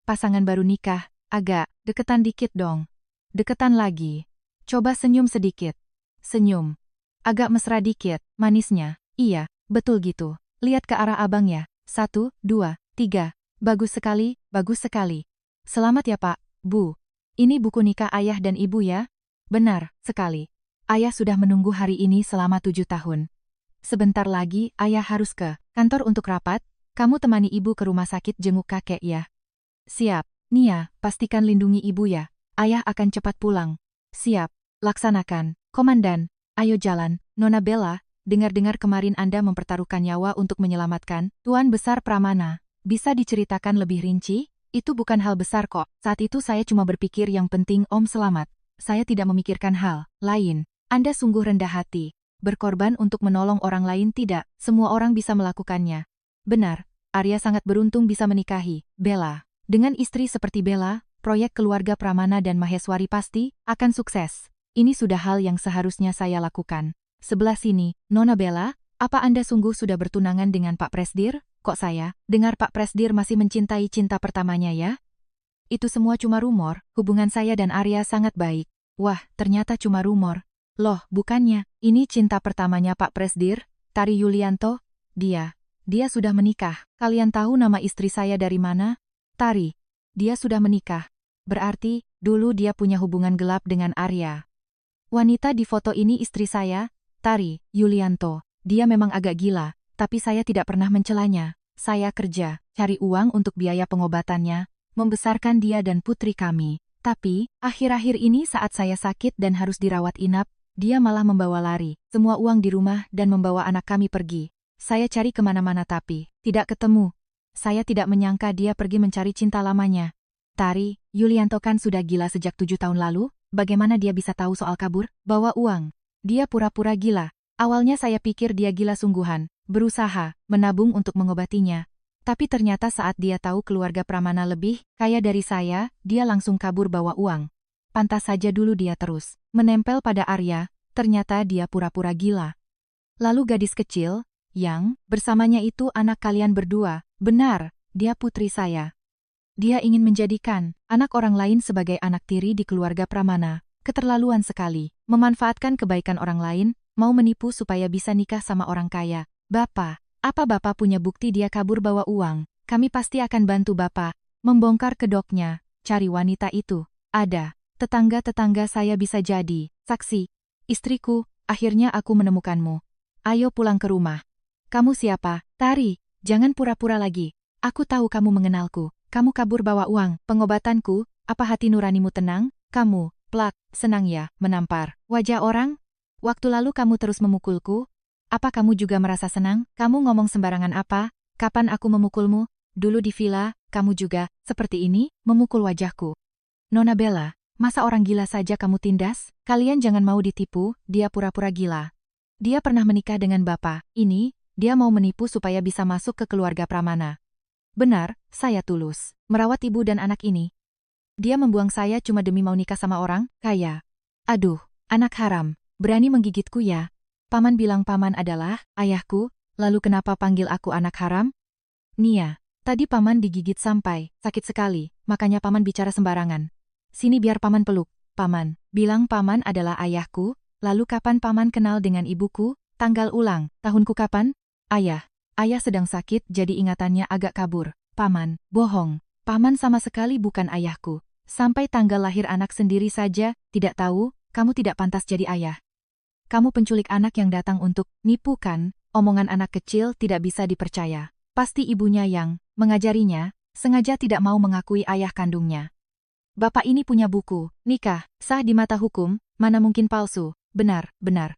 Pasangan baru nikah, agak deketan dikit dong. Deketan lagi. Coba senyum sedikit. Senyum. Agak mesra dikit, manisnya. Iya, betul gitu. Lihat ke arah abang ya. 1, 2, 3. Bagus sekali, bagus sekali. Selamat ya Pak, Bu. Ini buku nikah ayah dan ibu ya? Benar, sekali. Ayah sudah menunggu hari ini selama 7 tahun. Sebentar lagi, ayah harus ke kantor untuk rapat. Kamu temani ibu ke rumah sakit jenguk kakek ya. Siap. Nia, pastikan lindungi ibu ya. Ayah akan cepat pulang. Siap. Laksanakan. Komandan, ayo jalan. Nona Bella, dengar-dengar kemarin Anda mempertaruhkan nyawa untuk menyelamatkan Tuan Besar Pramana. Bisa diceritakan lebih rinci? Itu bukan hal besar kok. Saat itu saya cuma berpikir yang penting Om selamat. Saya tidak memikirkan hal lain. Anda sungguh rendah hati. Berkorban untuk menolong orang lain tidak. Semua orang bisa melakukannya. Benar, Arya sangat beruntung bisa menikahi Bella. Dengan istri seperti Bella, proyek keluarga Pramana dan Maheswari pasti akan sukses. Ini sudah hal yang seharusnya saya lakukan. Sebelah sini, Nona Bella, apa Anda sungguh sudah bertunangan dengan Pak Presdir? Kok saya dengar Pak Presdir masih mencintai cinta pertamanya ya? Itu semua cuma rumor, hubungan saya dan Arya sangat baik. Wah, ternyata cuma rumor. Loh, bukannya, ini cinta pertamanya Pak Presdir, Tari Yulianto? Dia sudah menikah. Kalian tahu nama istri saya dari mana? Tari. Dia sudah menikah. Berarti, dulu dia punya hubungan gelap dengan Arya. Wanita di foto ini istri saya, Tari Yulianto. Dia memang agak gila, tapi saya tidak pernah mencelanya. Saya kerja, cari uang untuk biaya pengobatannya, membesarkan dia dan putri kami. Tapi, akhir-akhir ini saat saya sakit dan harus dirawat inap, dia malah membawa lari semua uang di rumah dan membawa anak kami pergi. Saya cari kemana-mana tapi tidak ketemu. Saya tidak menyangka dia pergi mencari cinta lamanya. Tari Yulianto kan sudah gila sejak 7 tahun lalu. Bagaimana dia bisa tahu soal kabur, bawa uang? Dia pura-pura gila. Awalnya saya pikir dia gila sungguhan, berusaha menabung untuk mengobatinya. Tapi ternyata saat dia tahu keluarga Pramana lebih kaya dari saya, dia langsung kabur bawa uang. Pantas saja dulu dia terus menempel pada Arya, ternyata dia pura-pura gila. Lalu gadis kecil, yang bersamanya itu anak kalian berdua. Benar, dia putri saya. Dia ingin menjadikan anak orang lain sebagai anak tiri di keluarga Pramana. Keterlaluan sekali, memanfaatkan kebaikan orang lain, mau menipu supaya bisa nikah sama orang kaya. Bapak, apa Bapak punya bukti dia kabur bawa uang? Kami pasti akan bantu Bapak membongkar kedoknya, cari wanita itu. Ada, tetangga-tetangga saya bisa jadi saksi. Istriku, akhirnya aku menemukanmu. Ayo pulang ke rumah. Kamu siapa? Tari, jangan pura-pura lagi. Aku tahu kamu mengenalku. Kamu kabur bawa uang, pengobatanku, apa hati nuranimu tenang? Kamu, plak, senang ya, menampar wajah orang? Waktu lalu kamu terus memukulku? Apa kamu juga merasa senang? Kamu ngomong sembarangan apa? Kapan aku memukulmu? Dulu di villa, kamu juga, seperti ini, memukul wajahku. Nona Bella, masa orang gila saja kamu tindas? Kalian jangan mau ditipu, dia pura-pura gila. Dia pernah menikah dengan Bapak, ini, dia mau menipu supaya bisa masuk ke keluarga Pramana. Benar, saya tulus merawat ibu dan anak ini. Dia membuang saya cuma demi mau nikah sama orang kaya. Aduh, anak haram, berani menggigitku ya. Paman bilang Paman adalah ayahku, lalu kenapa panggil aku anak haram? Nia, tadi Paman digigit sampai sakit sekali, makanya Paman bicara sembarangan. Sini biar Paman peluk. Paman bilang Paman adalah ayahku, lalu kapan Paman kenal dengan ibuku? Tanggal ulang tahunku kapan? Ayah sedang sakit jadi ingatannya agak kabur. Paman, bohong. Paman sama sekali bukan ayahku. Sampai tanggal lahir anak sendiri saja, tidak tahu, kamu tidak pantas jadi ayah. Kamu penculik anak yang datang untuk nipu kan? Omongan anak kecil tidak bisa dipercaya. Pasti ibunya yang mengajarinya, sengaja tidak mau mengakui ayah kandungnya. Bapak ini punya buku, nikah, sah di mata hukum, mana mungkin palsu. Benar,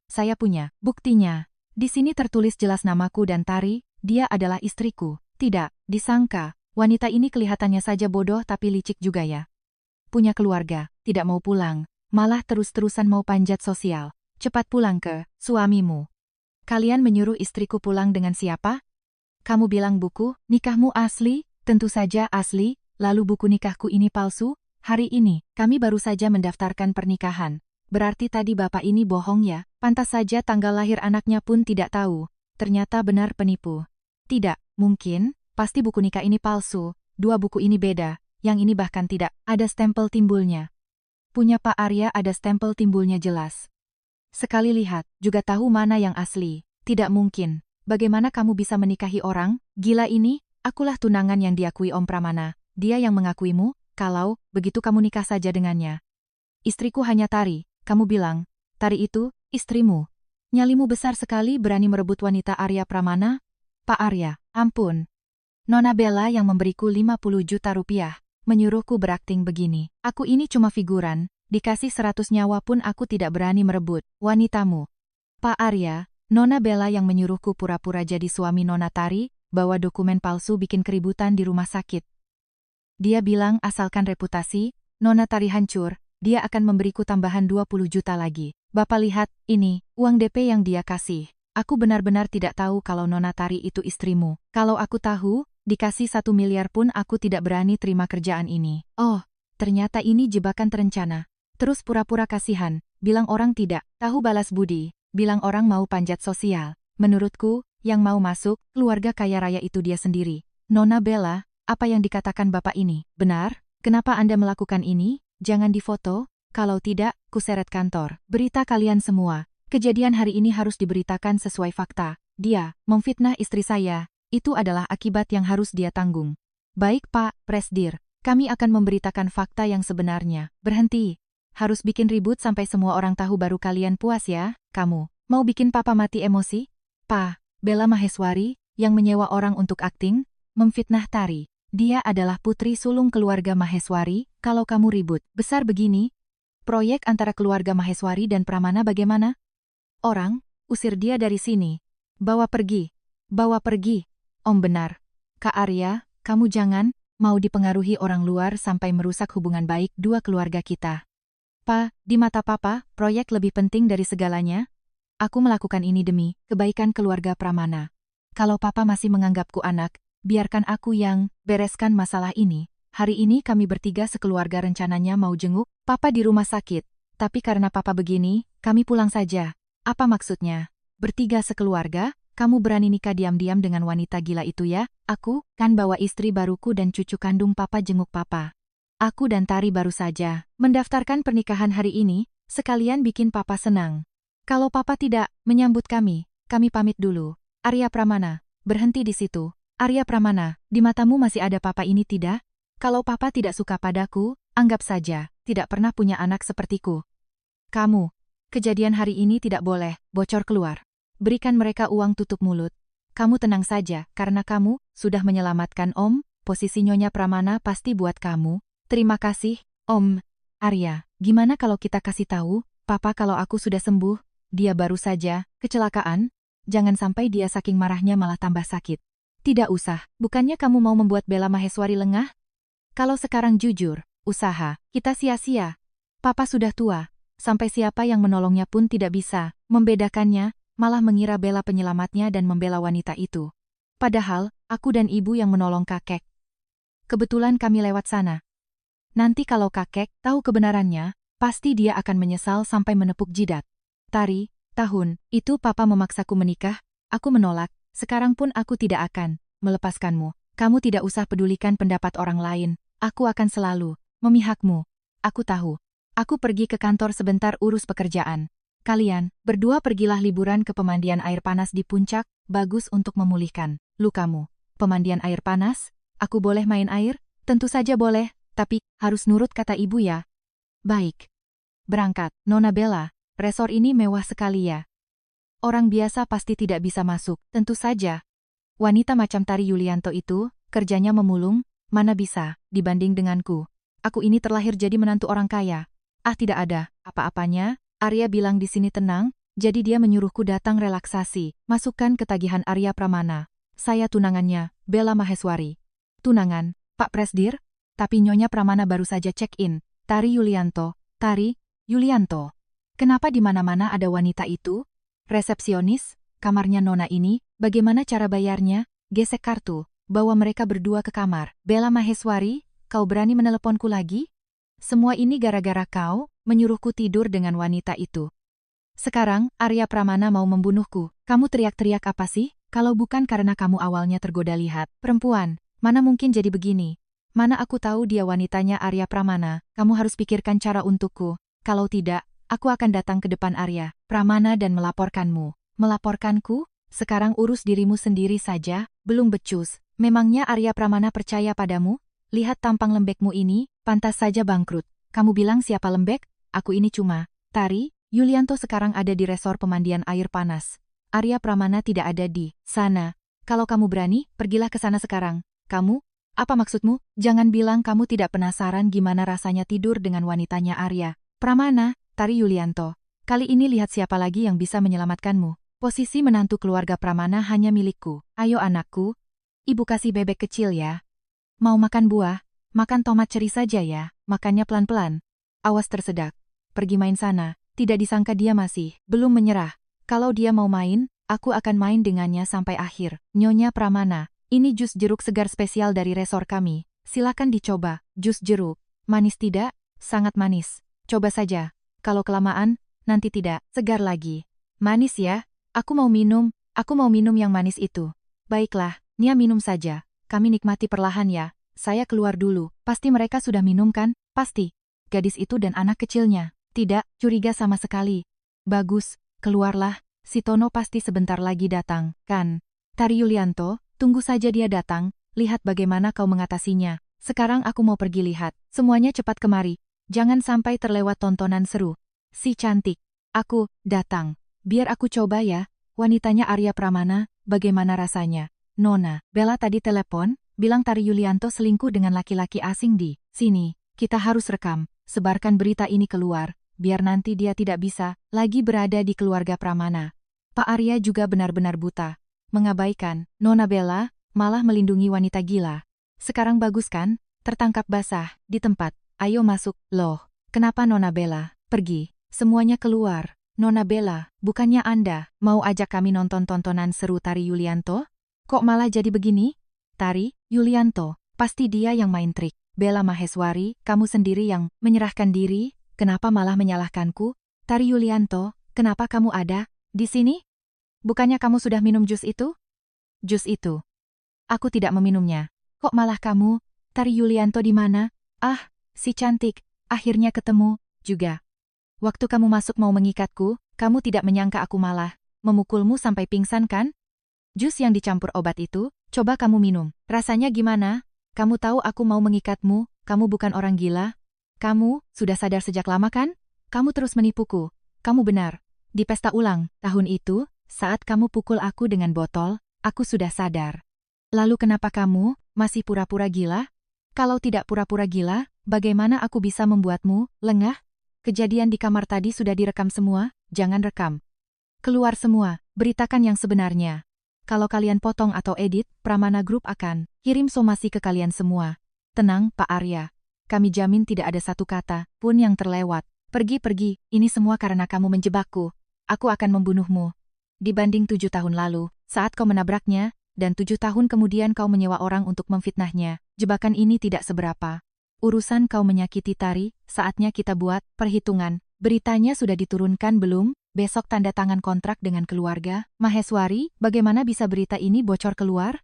saya punya buktinya. Di sini tertulis jelas namaku dan Tari, dia adalah istriku. Tidak, disangka, wanita ini kelihatannya saja bodoh tapi licik juga ya. Punya keluarga, tidak mau pulang, malah terus-terusan mau panjat sosial. Cepat pulang ke suamimu. Kalian menyuruh istriku pulang dengan siapa? Kamu bilang buku nikahmu asli? Tentu saja asli, lalu buku nikahku ini palsu? Hari ini, kami baru saja mendaftarkan pernikahan. Berarti tadi bapak ini bohong ya? Pantas saja tanggal lahir anaknya pun tidak tahu. Ternyata benar penipu. Tidak, mungkin, pasti buku nikah ini palsu. Dua buku ini beda. Yang ini bahkan tidak ada stempel timbulnya. Punya Pak Arya ada stempel timbulnya jelas. Sekali lihat, juga tahu mana yang asli. Tidak mungkin. Bagaimana kamu bisa menikahi orang? Gila ini, akulah tunangan yang diakui Om Pramana. Dia yang mengakuimu, kalau begitu kamu nikah saja dengannya. Istriku hanya Tari, kamu bilang. Tari itu, istrimu. Nyalimu besar sekali berani merebut wanita Arya Pramana? Pak Arya, ampun. Nona Bella yang memberiku 50 juta rupiah. Menyuruhku berakting begini. Aku ini cuma figuran, dikasih 100 nyawa pun aku tidak berani merebut wanitamu. Pak Arya, Nona Bella yang menyuruhku pura-pura jadi suami Nona Tari, bawa dokumen palsu bikin keributan di rumah sakit. Dia bilang asalkan reputasi, Nona Tari hancur, dia akan memberiku tambahan 20 juta lagi. Bapak lihat, ini, uang DP yang dia kasih. Aku benar-benar tidak tahu kalau Nona Tari itu istrimu. Kalau aku tahu, dikasih 1 miliar pun aku tidak berani terima kerjaan ini. Oh, ternyata ini jebakan terencana. Terus pura-pura kasihan, bilang orang tidak tahu balas budi, bilang orang mau panjat sosial. Menurutku, yang mau masuk, keluarga kaya raya itu dia sendiri. Nona Bella, apa yang dikatakan bapak ini, benar? Kenapa Anda melakukan ini? Jangan difoto, kalau tidak, kuseret kantor. Berita kalian semua, kejadian hari ini harus diberitakan sesuai fakta. Dia memfitnah istri saya. Itu adalah akibat yang harus dia tanggung. Baik Pak Presdir, kami akan memberitakan fakta yang sebenarnya. Berhenti. Harus bikin ribut sampai semua orang tahu baru kalian puas ya. Kamu, mau bikin papa mati emosi? Pak, Bella Maheswari, yang menyewa orang untuk akting, memfitnah Tari. Dia adalah putri sulung keluarga Maheswari, kalau kamu ribut besar begini. Proyek antara keluarga Maheswari dan Pramana bagaimana? Orang, usir dia dari sini. Bawa pergi. Bawa pergi. Om benar. Kak Arya, kamu jangan mau dipengaruhi orang luar sampai merusak hubungan baik dua keluarga kita. Pa, di mata papa, proyek lebih penting dari segalanya. Aku melakukan ini demi kebaikan keluarga Pramana. Kalau papa masih menganggapku anak, biarkan aku yang bereskan masalah ini. Hari ini kami bertiga sekeluarga rencananya mau jenguk papa di rumah sakit. Tapi karena papa begini, kami pulang saja. Apa maksudnya? Bertiga sekeluarga? Kamu berani nikah diam-diam dengan wanita gila itu ya? Aku kan bawa istri baruku dan cucu kandung papa jenguk papa. Aku dan Tari baru saja mendaftarkan pernikahan hari ini, sekalian bikin papa senang. Kalau papa tidak menyambut kami pamit dulu. Arya Pramana, berhenti di situ. Arya Pramana, di matamu masih ada papa ini tidak? Kalau papa tidak suka padaku, anggap saja, tidak pernah punya anak sepertiku. Kamu, kejadian hari ini tidak boleh bocor keluar. Berikan mereka uang tutup mulut. Kamu tenang saja, karena kamu sudah menyelamatkan Om, posisi Nyonya Pramana pasti buat kamu. Terima kasih, Om. Arya, gimana kalau kita kasih tahu, Papa kalau aku sudah sembuh, dia baru saja kecelakaan? Jangan sampai dia saking marahnya malah tambah sakit. Tidak usah, bukannya kamu mau membuat Bella Maheswari lengah? Kalau sekarang jujur, usaha, kita sia-sia. Papa sudah tua, sampai siapa yang menolongnya pun tidak bisa membedakannya, malah mengira Bella penyelamatnya dan membela wanita itu. Padahal, aku dan ibu yang menolong kakek. Kebetulan kami lewat sana. Nanti kalau kakek tahu kebenarannya, pasti dia akan menyesal sampai menepuk jidat. Tari, tahun itu papa memaksaku menikah, aku menolak, sekarang pun aku tidak akan melepaskanmu. Kamu tidak usah pedulikan pendapat orang lain, aku akan selalu memihakmu. Aku tahu. Aku pergi ke kantor sebentar urus pekerjaan. Kalian berdua pergilah liburan ke pemandian air panas di puncak, bagus untuk memulihkan lukamu. Pemandian air panas? Aku boleh main air? Tentu saja boleh, Tapi, harus nurut kata ibu ya. Baik. Berangkat, Nona Bella. Resor ini mewah sekali ya. Orang biasa pasti tidak bisa masuk, tentu saja. Wanita macam Tari Yulianto itu, kerjanya memulung, mana bisa, dibanding denganku. Aku ini terlahir jadi menantu orang kaya. Ah, tidak ada apa-apanya. Arya bilang di sini tenang, jadi dia menyuruhku datang relaksasi, masukkan ketagihan Arya Pramana. Saya tunangannya, Bella Maheswari. Tunangan, Pak Presdir? Tapi Nyonya Pramana baru saja check-in. Tari Yulianto, Tari Yulianto. Kenapa di mana-mana ada wanita itu? Resepsionis, kamarnya Nona ini, bagaimana cara bayarnya? Gesek kartu, bawa mereka berdua ke kamar. Bella Maheswari, kau berani meneleponku lagi? Semua ini gara-gara kau, menyuruhku tidur dengan wanita itu. Sekarang, Arya Pramana mau membunuhku. Kamu teriak-teriak apa sih? Kalau bukan karena kamu awalnya tergoda lihat perempuan, mana mungkin jadi begini? Mana aku tahu dia wanitanya Arya Pramana, kamu harus pikirkan cara untukku. Kalau tidak, aku akan datang ke depan Arya Pramana dan melaporkanmu. Melaporkanku? Sekarang urus dirimu sendiri saja, belum becus. Memangnya Arya Pramana percaya padamu? Lihat tampang lembekmu ini, pantas saja bangkrut. Kamu bilang siapa lembek? Aku ini cuma Tari Yulianto sekarang ada di resor pemandian air panas. Arya Pramana tidak ada di sana. Kalau kamu berani, pergilah ke sana sekarang. Kamu? Apa maksudmu? Jangan bilang kamu tidak penasaran gimana rasanya tidur dengan wanitanya Arya Pramana, Tari Yulianto. Kali ini lihat siapa lagi yang bisa menyelamatkanmu. Posisi menantu keluarga Pramana hanya milikku. Ayo anakku. Ibu kasih bebek kecil ya. Mau makan buah? Makan tomat ceri saja ya. Makannya pelan-pelan. Awas tersedak. Pergi main sana. Tidak disangka dia masih belum menyerah. Kalau dia mau main, aku akan main dengannya sampai akhir. Nyonya Pramana, ini jus jeruk segar spesial dari resor kami. Silakan dicoba. Jus jeruk. Manis tidak? Sangat manis. Coba saja. Kalau kelamaan, nanti tidak segar lagi. Manis ya? Aku mau minum yang manis itu. Baiklah, Nia minum saja. Kami nikmati perlahan ya. Saya keluar dulu. Pasti mereka sudah minum kan? Pasti. Gadis itu dan anak kecilnya. Tidak, curiga sama sekali. Bagus, keluarlah. Si Tono pasti sebentar lagi datang, kan? Tari Yulianto, tunggu saja dia datang. Lihat bagaimana kau mengatasinya. Sekarang aku mau pergi lihat. Semuanya cepat kemari. Jangan sampai terlewat tontonan seru. Si cantik. Aku datang. Biar aku coba ya. Wanitanya Arya Pramana, bagaimana rasanya? Nona, Bella tadi telepon, bilang Tari Yulianto selingkuh dengan laki-laki asing di sini. Kita harus rekam, sebarkan berita ini keluar, biar nanti dia tidak bisa lagi berada di keluarga Pramana. Pak Arya juga benar-benar buta. Mengabaikan, Nona Bella, malah melindungi wanita gila. Sekarang bagus kan? Tertangkap basah, di tempat. Ayo masuk. Loh, kenapa Nona Bella? Pergi. Semuanya keluar. Nona Bella, bukannya Anda mau ajak kami nonton tontonan seru Tari Yulianto? Kok malah jadi begini? Tari Yulianto, pasti dia yang main trik. Bella Maheswari, kamu sendiri yang menyerahkan diri, kenapa malah menyalahkanku? Tari Yulianto, kenapa kamu ada di sini? Bukannya kamu sudah minum jus itu? Jus itu. Aku tidak meminumnya. Kok malah kamu? Tari Yulianto di mana? Ah, si cantik, akhirnya ketemu juga. Waktu kamu masuk mau mengikatku, kamu tidak menyangka aku malah memukulmu sampai pingsan kan? Jus yang dicampur obat itu, coba kamu minum. Rasanya gimana? Kamu tahu aku mau mengikatmu, kamu bukan orang gila. Kamu sudah sadar sejak lama kan? Kamu terus menipuku. Kamu benar. Di pesta ulang tahun itu, saat kamu pukul aku dengan botol, aku sudah sadar. Lalu kenapa kamu masih pura-pura gila? Kalau tidak pura-pura gila, bagaimana aku bisa membuatmu lengah? Kejadian di kamar tadi sudah direkam semua, jangan rekam. Keluar semua, beritakan yang sebenarnya. Kalau kalian potong atau edit, Pramana Group akan kirim somasi ke kalian semua. Tenang, Pak Arya. Kami jamin tidak ada satu kata pun yang terlewat. Pergi, ini semua karena kamu menjebakku. Aku akan membunuhmu. Dibanding 7 tahun lalu, saat kau menabraknya, dan 7 tahun kemudian kau menyewa orang untuk memfitnahnya, jebakan ini tidak seberapa. Urusan kau menyakiti Tari, saatnya kita buat perhitungan. Beritanya sudah diturunkan belum? Besok tanda tangan kontrak dengan keluarga Maheswari, bagaimana bisa berita ini bocor keluar?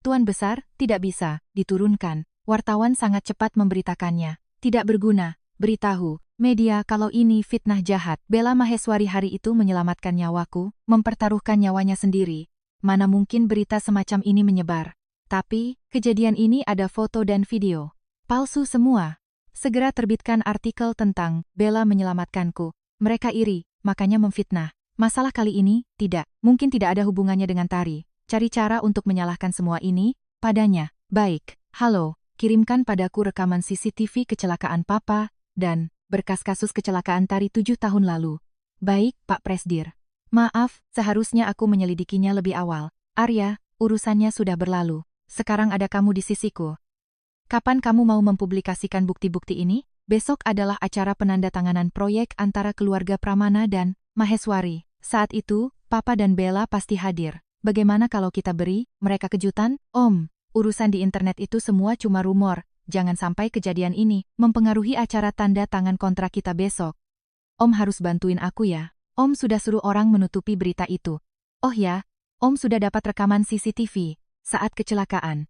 Tuan Besar, tidak bisa diturunkan. Wartawan sangat cepat memberitakannya. Tidak berguna. Beritahu media kalau ini fitnah jahat. Bella Maheswari hari itu menyelamatkan nyawaku, mempertaruhkan nyawanya sendiri. Mana mungkin berita semacam ini menyebar. Tapi, kejadian ini ada foto dan video. Palsu semua. Segera terbitkan artikel tentang Bella menyelamatkanku. Mereka iri, makanya memfitnah. Masalah kali ini, tidak. Mungkin tidak ada hubungannya dengan Tari. Cari cara untuk menyalahkan semua ini padanya. Baik, halo, kirimkan padaku rekaman CCTV kecelakaan Papa dan berkas kasus kecelakaan Tari 7 tahun lalu. Baik, Pak Presdir. Maaf, seharusnya aku menyelidikinya lebih awal. Arya, urusannya sudah berlalu. Sekarang ada kamu di sisiku. Kapan kamu mau mempublikasikan bukti-bukti ini? Besok adalah acara penandatanganan proyek antara keluarga Pramana dan Maheswari. Saat itu, Papa dan Bella pasti hadir. Bagaimana kalau kita beri mereka kejutan? Om, urusan di internet itu semua cuma rumor. Jangan sampai kejadian ini mempengaruhi acara tanda tangan kontrak kita besok. Om harus bantuin aku ya. Om sudah suruh orang menutupi berita itu. Oh ya, Om sudah dapat rekaman CCTV saat kecelakaan.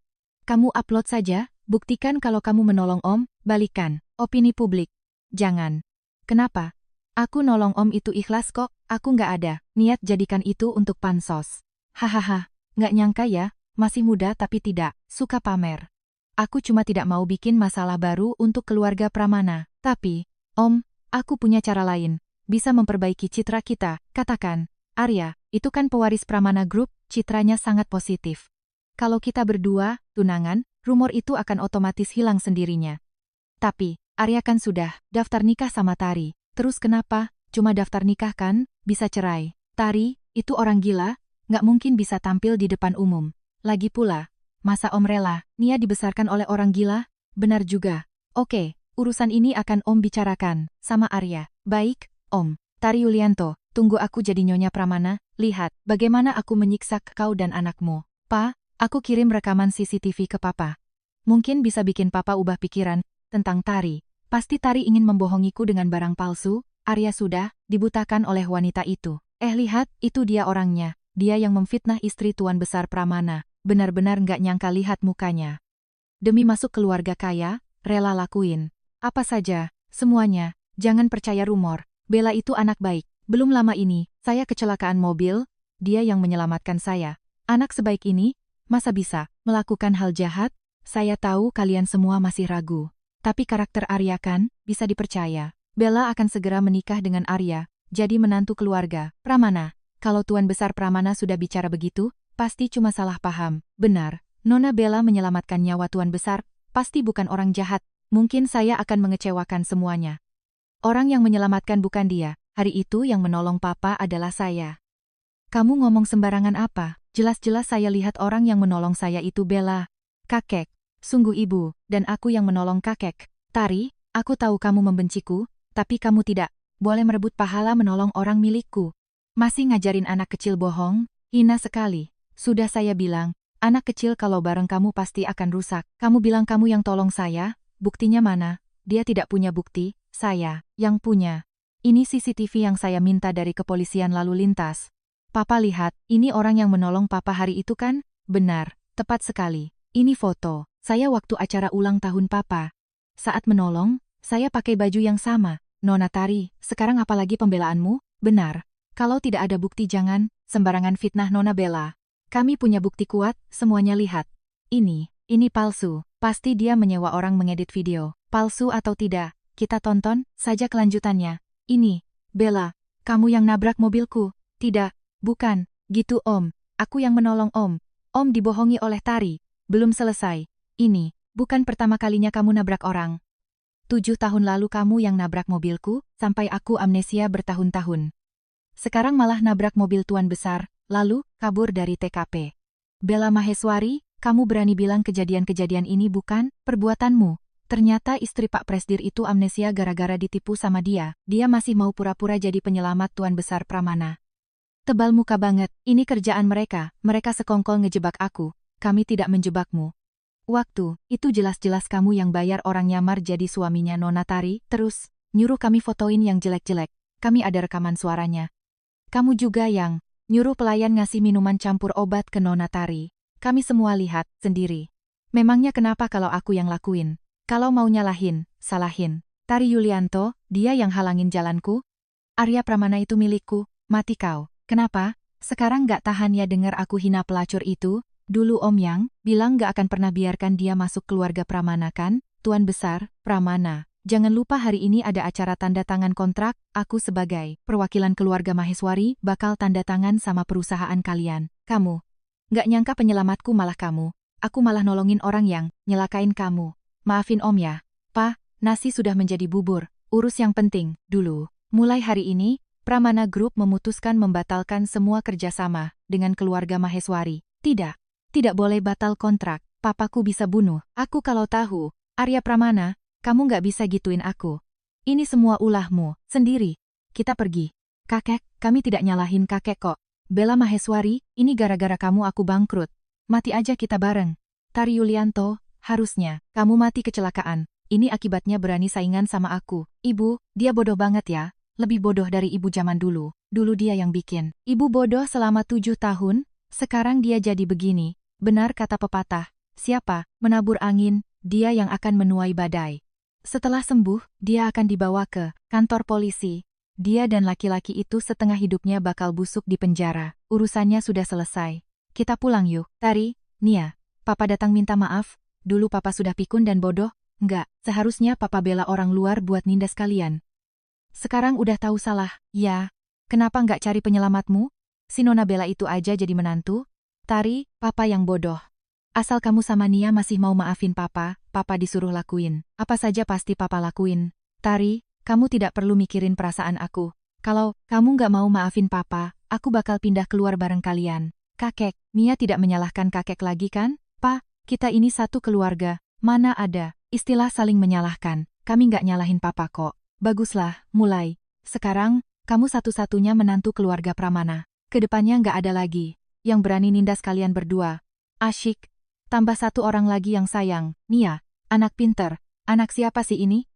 Kamu upload saja, buktikan kalau kamu menolong Om, balikan opini publik. Jangan. Kenapa? Aku nolong Om itu ikhlas kok, aku nggak ada niat jadikan itu untuk pansos. Hahaha, nggak nyangka ya, masih muda tapi tidak suka pamer. Aku cuma tidak mau bikin masalah baru untuk keluarga Pramana. Tapi, Om, aku punya cara lain. Bisa memperbaiki citra kita, katakan. Arya, itu kan pewaris Pramana Group, citranya sangat positif. Kalau kita berdua, tunangan, rumor itu akan otomatis hilang sendirinya. Tapi, Arya kan sudah daftar nikah sama Tari. Terus kenapa? Cuma daftar nikah kan, bisa cerai. Tari, itu orang gila, nggak mungkin bisa tampil di depan umum. Lagi pula, masa Om rela, Nia dibesarkan oleh orang gila? Benar juga. Oke, urusan ini akan Om bicarakan sama Arya. Baik, Om. Tari Yulianto, tunggu aku jadi Nyonya Pramana, lihat bagaimana aku menyiksa kau dan anakmu. Pa, aku kirim rekaman CCTV ke Papa. Mungkin bisa bikin Papa ubah pikiran tentang Tari. Pasti Tari ingin membohongiku dengan barang palsu. Arya sudah dibutakan oleh wanita itu. Lihat, itu dia orangnya. Dia yang memfitnah istri Tuan Besar Pramana. Benar-benar nggak nyangka lihat mukanya. Demi masuk keluarga kaya, rela lakuin apa saja, semuanya. Jangan percaya rumor. Bella itu anak baik. Belum lama ini, saya kecelakaan mobil, dia yang menyelamatkan saya. Anak sebaik ini, masa bisa melakukan hal jahat? Saya tahu kalian semua masih ragu. Tapi karakter Arya kan, bisa dipercaya. Bella akan segera menikah dengan Arya, jadi menantu keluarga Pramana. Kalau Tuan Besar Pramana sudah bicara begitu, pasti cuma salah paham. Benar, Nona Bella menyelamatkan nyawa Tuan Besar, pasti bukan orang jahat. Mungkin saya akan mengecewakan semuanya. Orang yang menyelamatkan bukan dia, hari itu yang menolong Papa adalah saya. Kamu ngomong sembarangan apa? Jelas-jelas saya lihat orang yang menolong saya itu Bella. Kakek. Sungguh ibu, dan aku yang menolong kakek. Tari, aku tahu kamu membenciku, tapi kamu tidak boleh merebut pahala menolong orang milikku. Masih ngajarin anak kecil bohong? Hina sekali. Sudah saya bilang, anak kecil kalau bareng kamu pasti akan rusak. Kamu bilang kamu yang tolong saya, buktinya mana? Dia tidak punya bukti, saya yang punya. Ini CCTV yang saya minta dari kepolisian lalu lintas. Papa lihat, ini orang yang menolong Papa hari itu kan? Benar, tepat sekali. Ini foto. Saya waktu acara ulang tahun Papa. Saat menolong, saya pakai baju yang sama. Nona Tari, sekarang apalagi pembelaanmu? Benar. Kalau tidak ada bukti jangan sembarangan fitnah Nona Bella. Kami punya bukti kuat, semuanya lihat. Ini palsu. Pasti dia menyewa orang mengedit video. Palsu atau tidak, kita tonton saja kelanjutannya. Ini, Bella, kamu yang nabrak mobilku. Tidak, bukan, gitu Om. Aku yang menolong Om. Om dibohongi oleh Tari. Belum selesai. Ini, bukan pertama kalinya kamu nabrak orang. 7 tahun lalu kamu yang nabrak mobilku, sampai aku amnesia bertahun-tahun. Sekarang malah nabrak mobil Tuan Besar, lalu kabur dari TKP. Bella Maheswari, kamu berani bilang kejadian-kejadian ini bukan perbuatanmu. Ternyata istri Pak Presdir itu amnesia gara-gara ditipu sama dia. Dia masih mau pura-pura jadi penyelamat Tuan Besar Pramana. Tebal muka banget, ini kerjaan mereka. Mereka sekongkol ngejebak aku. Kami tidak menjebakmu. Waktu itu jelas-jelas kamu yang bayar orang nyamar jadi suaminya Nona Tari, terus nyuruh kami fotoin yang jelek-jelek. Kami ada rekaman suaranya. Kamu juga yang nyuruh pelayan ngasih minuman campur obat ke Nona Tari. Kami semua lihat sendiri. Memangnya kenapa kalau aku yang lakuin? Kalau mau nyalahin, salahin. Tari Yulianto, dia yang halangin jalanku. Arya Pramana itu milikku, mati kau. Kenapa? Sekarang gak tahan ya dengar aku hina pelacur itu? Dulu Om Yang bilang gak akan pernah biarkan dia masuk keluarga Pramana kan? Tuan Besar, Pramana. Jangan lupa hari ini ada acara tanda tangan kontrak, aku sebagai perwakilan keluarga Maheswari bakal tanda tangan sama perusahaan kalian. Kamu. Nggak nyangka penyelamatku malah kamu. Aku malah nolongin orang yang nyelakain kamu. Maafin Om ya. Pa, nasi sudah menjadi bubur. Urus yang penting, dulu. Mulai hari ini, Pramana Group memutuskan membatalkan semua kerjasama dengan keluarga Maheswari. Tidak boleh batal kontrak. Papaku bisa bunuh aku kalau tahu. Arya Pramana, kamu nggak bisa gituin aku. Ini semua ulahmu sendiri. Kita pergi. Kakek, kami tidak nyalahin kakek kok. Bella Maheswari, ini gara-gara kamu aku bangkrut. Mati aja kita bareng. Tari Yulianto, harusnya kamu mati kecelakaan. Ini akibatnya berani saingan sama aku. Ibu, dia bodoh banget ya. Lebih bodoh dari ibu zaman dulu. Dulu dia yang bikin ibu bodoh selama 7 tahun, sekarang dia jadi begini. Benar kata pepatah, siapa menabur angin, dia yang akan menuai badai. Setelah sembuh, dia akan dibawa ke kantor polisi. Dia dan laki-laki itu setengah hidupnya bakal busuk di penjara. Urusannya sudah selesai. Kita pulang yuk. Tari, Nia, Papa datang minta maaf. Dulu Papa sudah pikun dan bodoh. Enggak, seharusnya Papa bela orang luar buat nindas kalian. Sekarang udah tahu salah. Ya, kenapa nggak cari penyelamatmu? Si Nona Bella itu aja jadi menantu. Tari, Papa yang bodoh. Asal kamu sama Nia masih mau maafin Papa, Papa disuruh lakuin. Apa saja pasti Papa lakuin. Tari, kamu tidak perlu mikirin perasaan aku. Kalau kamu nggak mau maafin Papa, aku bakal pindah keluar bareng kalian. Kakek, Nia tidak menyalahkan kakek lagi kan? Pa, kita ini satu keluarga. Mana ada istilah saling menyalahkan. Kami nggak nyalahin Papa kok. Baguslah, mulai. Sekarang, kamu satu-satunya menantu keluarga Pramana. Kedepannya nggak ada lagi yang berani nindas kalian berdua. Asyik. Tambah satu orang lagi yang sayang, Nia, anak pinter. Anak siapa sih ini?